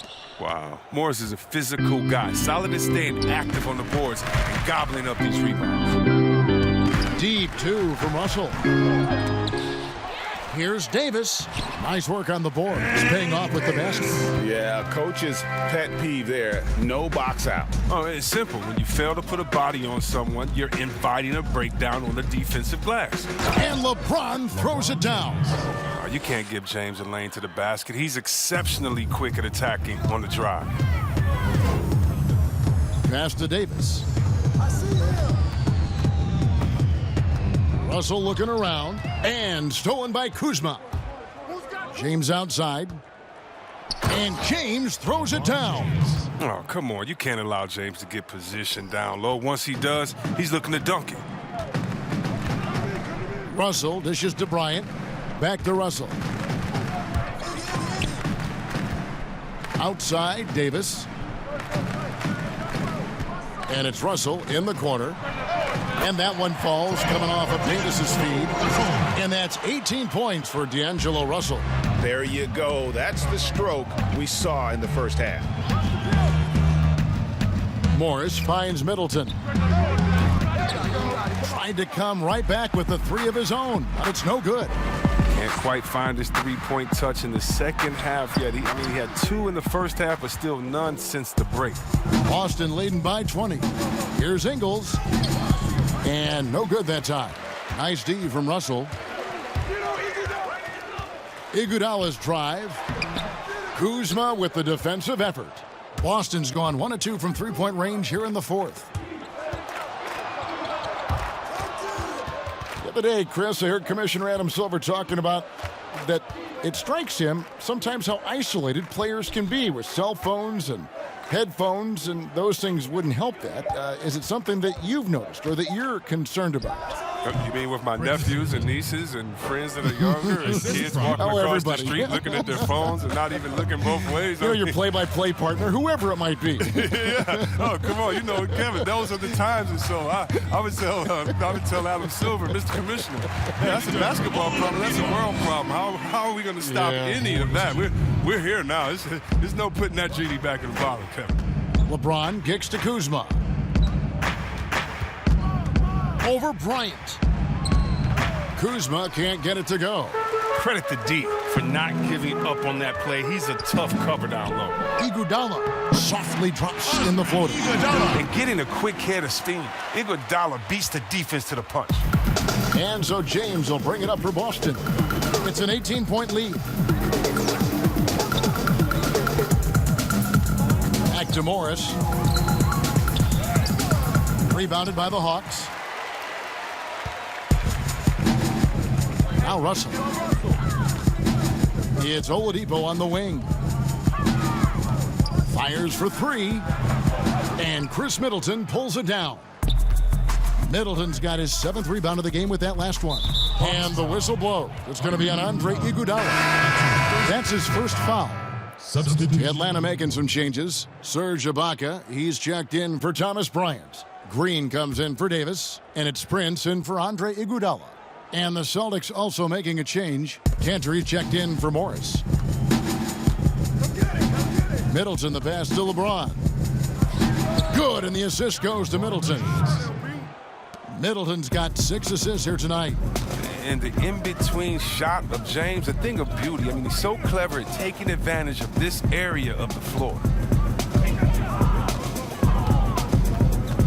Wow. Morris is a physical guy, solid at staying active on the boards and gobbling up these rebounds. Deep 2 from Russell. Here's Davis. Nice work on the board. He's paying off with the basket. Yeah, coach's pet peeve there. No box out. Oh, it's simple. When you fail to put a body on someone, you're inviting a breakdown on the defensive glass. And LeBron throws it down. Oh, you can't give James a lane to the basket. He's exceptionally quick at attacking on the drive. Pass to Davis. Russell looking around, and stolen by Kuzma. James outside, and James throws it down. Oh, come on. You can't allow James to get positioned down low. Once he does, he's looking to dunk it. Russell dishes to Bryant. Back to Russell. Outside, Davis. And it's Russell in the corner. And that one falls, coming off of Davis's feed. And that's 18 points for D'Angelo Russell. There you go. That's the stroke we saw in the first half. Morris finds Middleton. Tried to come right back with the 3 of his own, but it's no good. Can't quite find his 3-point touch in the second half yet. He had 2 in the first half, but still none since the break. Boston leading by 20. Here's Ingles. And no good that time. Nice D from Russell. Iguodala's drive. Kuzma with the defensive effort. Boston's gone 1 of 2 from 3-point range here in the fourth. The other day, Chris, I heard Commissioner Adam Silver talking about that it strikes him sometimes how isolated players can be with cell phones and headphones, and those things wouldn't help that. Is it something that you've noticed or that you're concerned about? You mean with my nephews and nieces and friends that are younger and kids walking across the street looking at their phones and not even looking both ways? You know, your play-by-play partner, whoever it might be. Yeah. Oh, come on. You know, Kevin, those are the times. And so I would tell Adam Silver, Mr. Commissioner, hey, that's a basketball problem. That's a world problem. How are we going to stop any of that? We're here now. There's no putting that genie back in the bottle, Kevin. LeBron kicks to Kuzma. Over Bryant. Kuzma can't get it to go. Credit to D for not giving up on that play. He's a tough cover down low. Iguodala softly drops in the floater. And getting a quick head of steam. Iguodala beats the defense to the punch. And so James will bring it up for Boston. It's an 18-point lead. Back to Morris. Rebounded by the Hawks. Now Russell. It's Oladipo on the wing. Fires for 3. And Chris Middleton pulls it down. Middleton's got his 7th rebound of the game with that last one. And the whistle blows. It's going to be on Andre Iguodala. That's his first foul. Substitute. Atlanta making some changes. Serge Ibaka, he's checked in for Thomas Bryant. Green comes in for Davis, and it's Prince in for Andre Iguodala. And the Celtics also making a change. Cantor checked in for Morris. Middleton the pass to LeBron. Good, and the assist goes to Middleton. Middleton's got 6 assists here tonight. And the in-between shot of James, a thing of beauty. I mean, he's so clever at taking advantage of this area of the floor.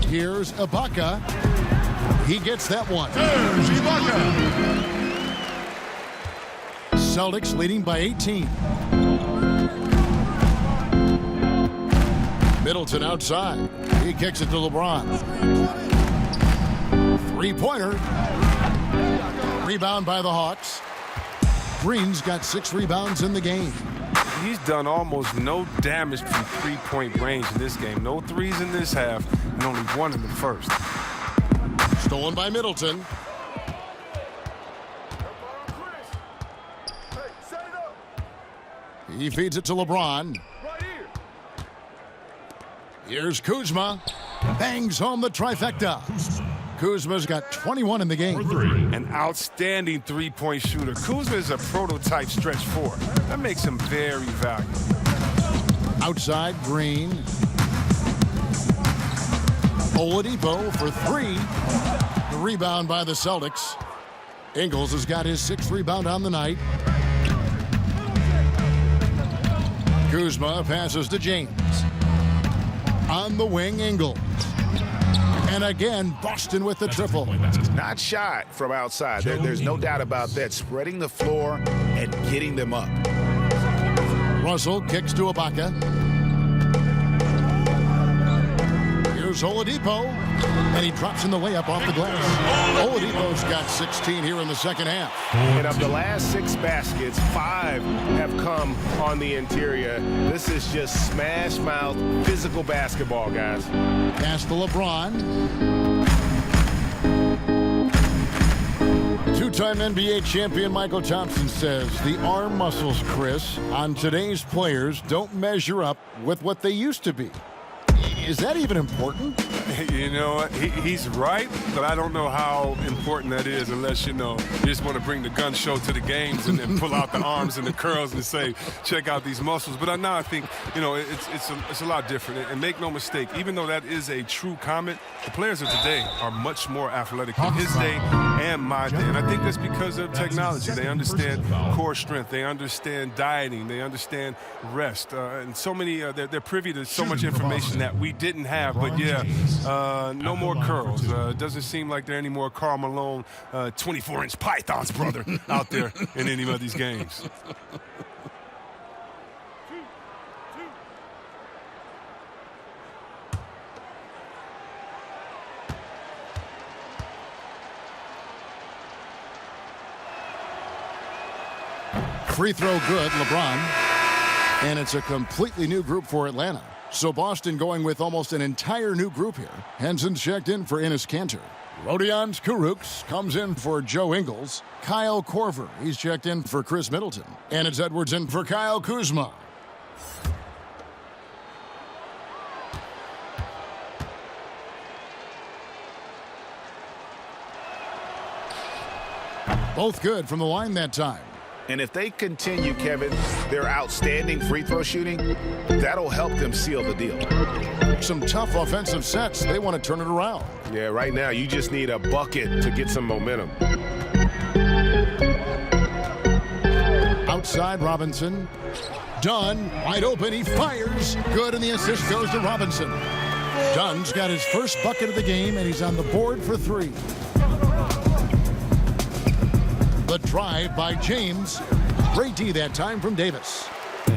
Here's Ibaka. He gets that one. There's Ibaka. Celtics leading by 18. Middleton outside. He kicks it to LeBron. Three-pointer. Rebound by the Hawks. Green's got 6 rebounds in the game. He's done almost no damage from three-point range in this game. No threes in this half, and only 1 in the first. Stolen by Middleton. He feeds it to LeBron. Here's Kuzma. Bangs home the trifecta. Kuzma's got 21 in the game. An outstanding three-point shooter. Kuzma is a prototype stretch 4. That makes him very valuable. Outside, Green. Oladipo for 3. The rebound by the Celtics. Ingles has got his 6th rebound on the night. Kuzma passes to James. On the wing, Ingles. And again, Boston with the triple. Not shy from outside. There's no doubt about that. Spreading the floor and getting them up. Russell kicks to Ibaka. Here's Oladipo. And he drops in the layup off the glass. Oladipo's got 16 here in the second half. And of the last 6 baskets, 5 have come on the interior. This is just smash mouth physical basketball, guys. Pass to LeBron. 2-time NBA champion Michael Thompson says the arm muscles, Chris, on today's players don't measure up with what they used to be. Is that even important? You know what? He's right, but I don't know how important that is unless, you just want to bring the gun show to the games and then pull out the arms and the curls and say, check out these muscles. But now I think, it's a lot different. And make no mistake, even though that is a true comment, the players of today are much more athletic than his day and my day. And I think that's because of technology. They understand core strength. They understand dieting. They understand rest. And so many, they're privy to so much information that we didn't have. But yeah, no more curls. It doesn't seem like there are any more Karl Malone 24-inch pythons, brother, out there in any of these games. Free throw good, LeBron. And it's a completely new group for Atlanta. So Boston going with almost an entire new group here. Henson's checked in for Enes Kanter. Rodion Kurucs comes in for Joe Ingles. Kyle Korver, he's checked in for Chris Middleton. And it's Edwards in for Kyle Kuzma. Both good from the line that time. And if they continue, Kevin, their outstanding free throw shooting, that'll help them seal the deal. Some tough offensive sets. They want to turn it around. Yeah, right now you just need a bucket to get some momentum. Outside Robinson. Dunn, wide open, he fires. Good, and the assist goes to Robinson. Dunn's got his first bucket of the game, and he's on the board for 3. The drive by James. Great D that time from Davis.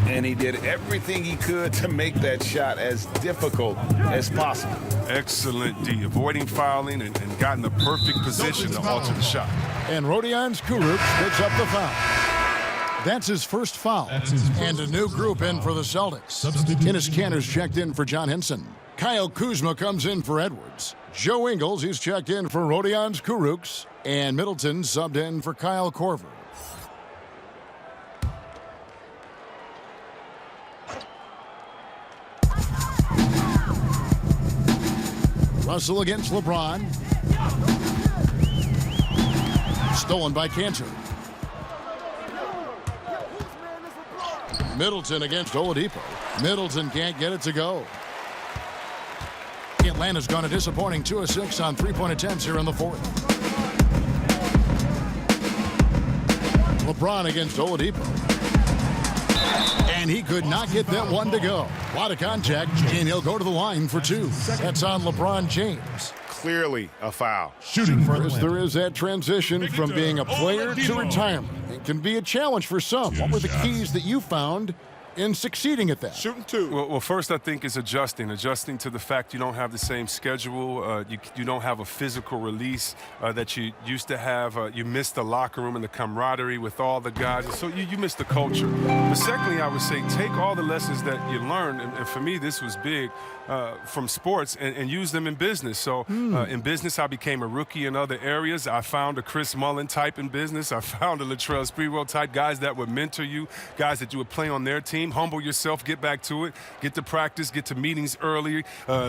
And he did everything he could to make that shot as difficult as possible. Excellent D, avoiding fouling and got in the perfect position to alter the shot. And Rodion Kurucs picks up the foul. That's his first foul. And a new group in for the Celtics. Enes Kanter's checked in for John Henson. Kyle Kuzma comes in for Edwards. Joe Ingles, he's checked in for Rodion's Kurucs, and Middleton subbed in for Kyle Korver. Russell against LeBron. Stolen by Cantor. Middleton against Oladipo. Middleton can't get it to go. Atlanta's gone a disappointing 2 of 6 on three-point attempts here in the fourth. LeBron against Oladipo. And he could not get that one to go. A lot of contact, and he'll go to the line for 2. That's on LeBron James. Clearly a foul. Shooting first, there is that transition from being a player to retirement. It can be a challenge for some. What were the keys that you found in succeeding at that? Shooting 2. Well, first I think is adjusting to the fact you don't have the same schedule. You don't have a physical release that you used to have. You miss the locker room and the camaraderie with all the guys. So you miss the culture. But secondly, I would say take all the lessons that you learned, and for me this was big, from sports and use them in business. So in business, I became a rookie in other areas. I found a Chris Mullin type in business. I found a Latrell Sprewell type, guys that would mentor you, guys that you would play on their team. Humble yourself, get back to it, get to practice, get to meetings early,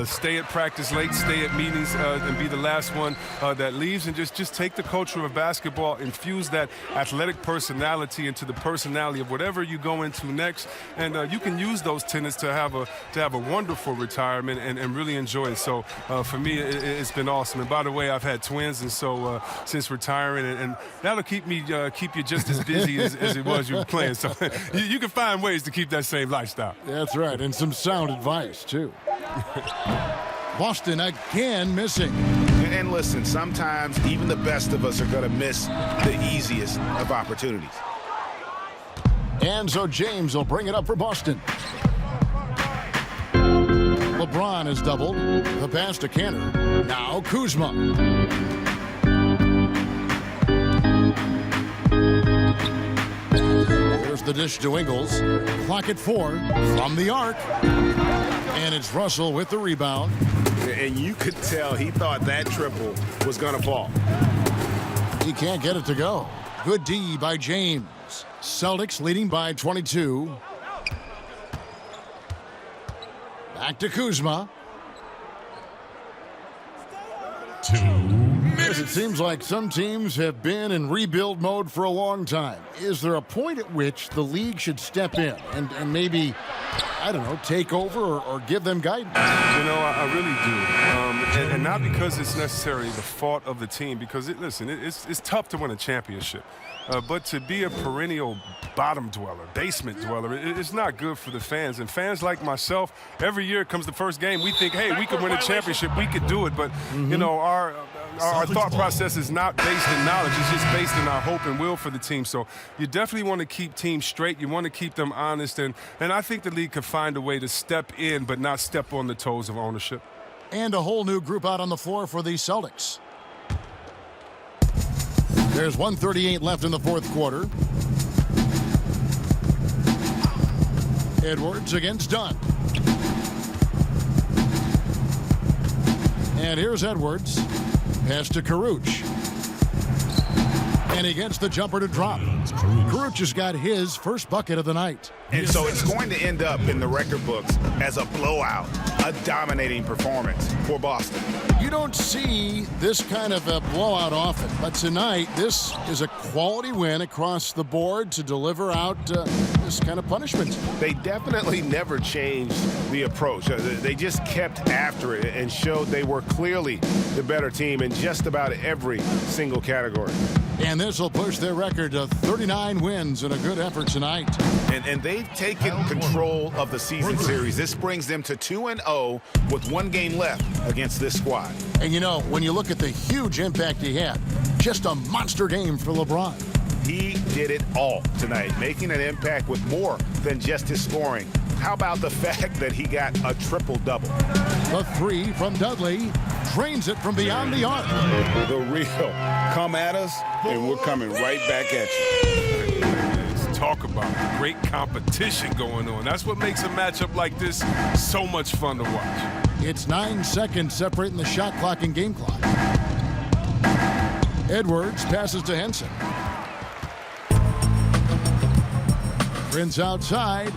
stay at practice late, stay at meetings, and be the last one that leaves, and just take the culture of basketball, infuse that athletic personality into the personality of whatever you go into next, and you can use those tenets to have a wonderful retirement and really enjoy it. So for me, it's been awesome. And by the way, I've had twins, and so since retiring, and that'll keep you just as busy as it was you were playing. So you can find ways to keep that same lifestyle. That's right, and some sound advice, too. Boston again missing. And listen, sometimes even the best of us are going to miss the easiest of opportunities. And so James will bring it up for Boston. LeBron has doubled. The pass to Cantor. Now Kuzma. There's the dish to Ingles. Clock at 4 from the arc. And it's Russell with the rebound. And you could tell he thought that triple was going to fall. He can't get it to go. Good D by James. Celtics leading by 22. Back to Kuzma. 2 minutes. It seems like some teams have been in rebuild mode for a long time. Is there a point at which the league should step in and maybe, I don't know, take over or give them guidance? You know, I really do. And not because it's necessarily the fault of the team, because, it's tough to win a championship. But to be a perennial bottom dweller, basement dweller, it's not good for the fans. And fans like myself, every year comes the first game, we think, hey, we could win a championship, we could do it. But, you know, our thought process is not based in knowledge. It's just based in our hope and will for the team. So you definitely want to keep teams straight. You want to keep them honest. And I think the league could find a way to step in but not step on the toes of ownership. And a whole new group out on the floor for the Celtics. There's 1:38 left in the fourth quarter. Edwards against Dunn. And here's Edwards. Pass to Kurucs. And he gets the jumper to drop. Kurucs has got his first bucket of the night. And so it's going to end up in the record books as a blowout, a dominating performance for Boston. You don't see this kind of a blowout often, but tonight this is a quality win across the board to deliver out this kind of punishment. They definitely never changed the approach. They just kept after it and showed they were clearly the better team in just about every single category. And this will push their record to 39 wins in a good effort tonight. And they've taken control of the season series. This brings them to 2-0 with one game left against this squad. And you know, when you look at the huge impact he had, just a monster game for LeBron. He did it all tonight, making an impact with more than just his scoring. How about the fact that he got a triple-double? The three from Dudley drains it from beyond the arc. The real. Come at us, and we're coming right back at you. Let's talk about great competition going on. That's what makes a matchup like this so much fun to watch. It's 9 seconds separating the shot clock and game clock. Edwards passes to Henson. Prince outside,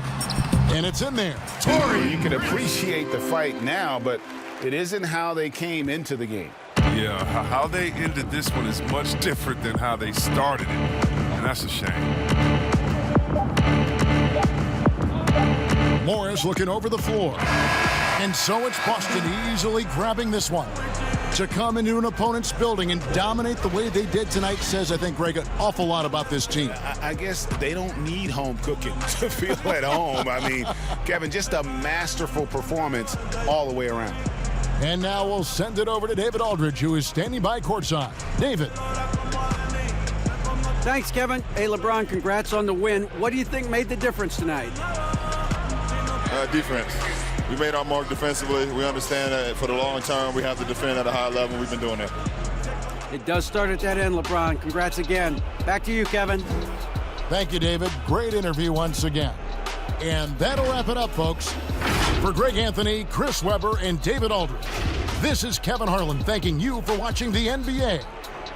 and it's in there. Torrey, you can appreciate the fight now, but it isn't how they came into the game. Yeah, how they ended this one is much different than how they started it, and that's a shame. Morris looking over the floor. And so it's Boston easily grabbing this one. To come into an opponent's building and dominate the way they did tonight says, I think, Greg, an awful lot about this team. I guess they don't need home cooking to feel at home. I mean, Kevin, just a masterful performance all the way around. And now we'll send it over to David Aldridge, who is standing by courtside. David. Thanks, Kevin. Hey, LeBron, congrats on the win. What do you think made the difference tonight? Defense. We made our mark defensively. We understand that for the long term, we have to defend at a high level. We've been doing that. It does start at that end, LeBron. Congrats again. Back to you, Kevin. Thank you, David. Great interview once again. And that'll wrap it up, folks. For Greg Anthony, Chris Webber, and David Aldridge, this is Kevin Harlan thanking you for watching the NBA,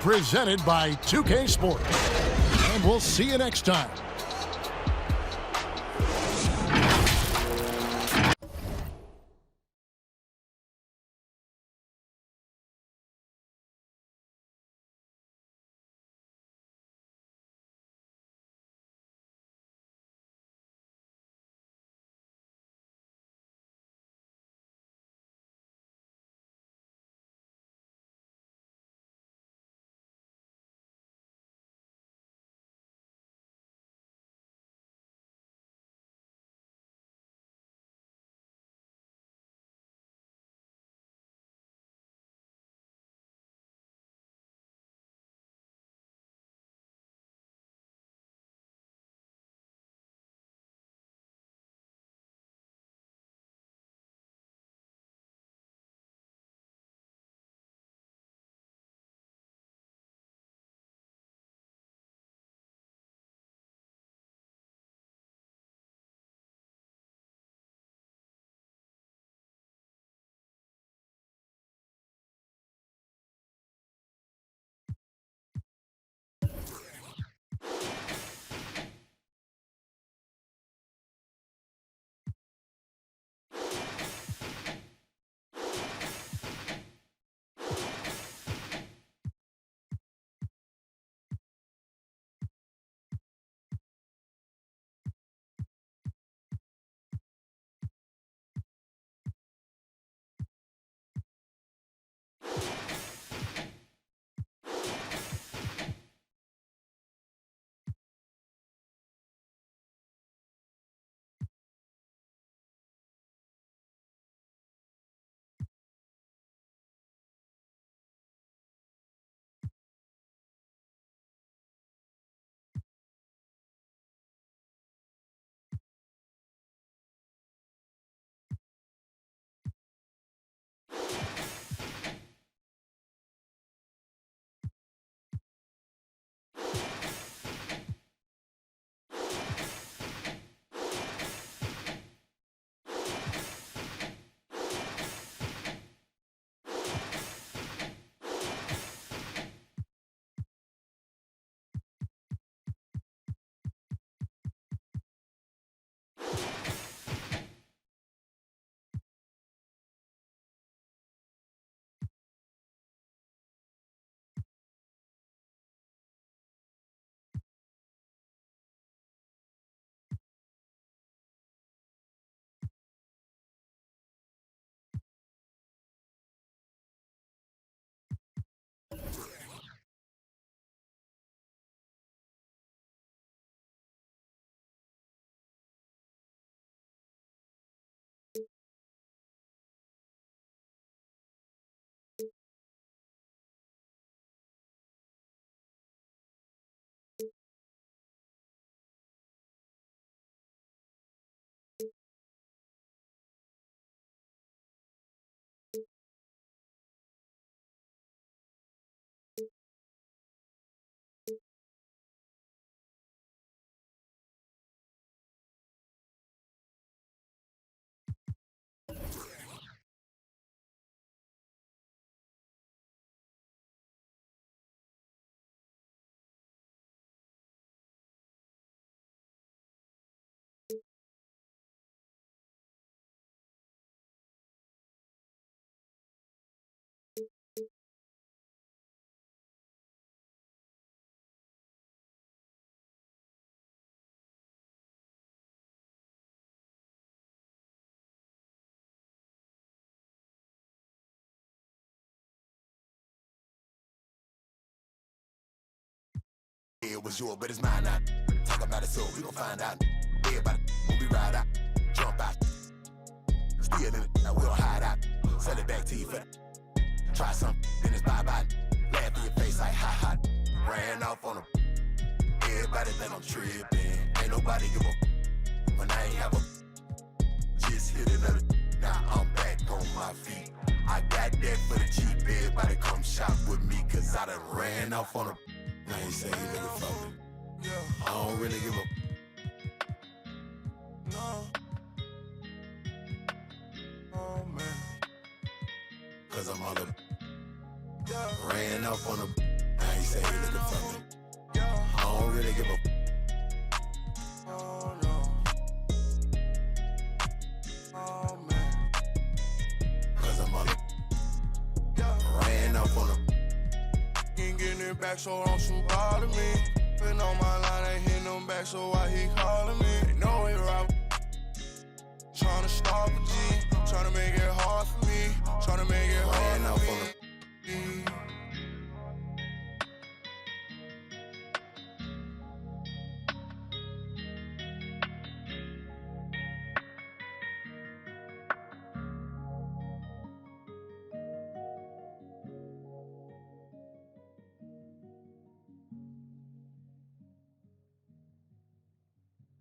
presented by 2K Sports. And we'll see you next time. It was yours, but it's mine now. Talk about it, so we gon' find out. Everybody, when we ride out, jump out. Still in it, now we don't hide out. Sell it back to you for try something, then it's bye-bye. Laugh in your face like ha-ha. Ran off on them. Everybody think I'm tripping. Ain't nobody give a when I ain't have a. Just hit another. Now I'm back on my feet. I got that for the Jeep. Everybody come shop with me, cause I done ran off on them. Now you say you looking for me. I don't really give a. No. Oh man. Cause I'm all up. Ran off on them. Now you say you looking for me. I don't really give a. Oh no. Oh man. Cause I'm all up. Ran off on them. Ain't getting it back, so don't you bother me. Been on my line, ain't hitting them back, so why he calling me? They know he rob. Tryna stop a G, tryna make it hard.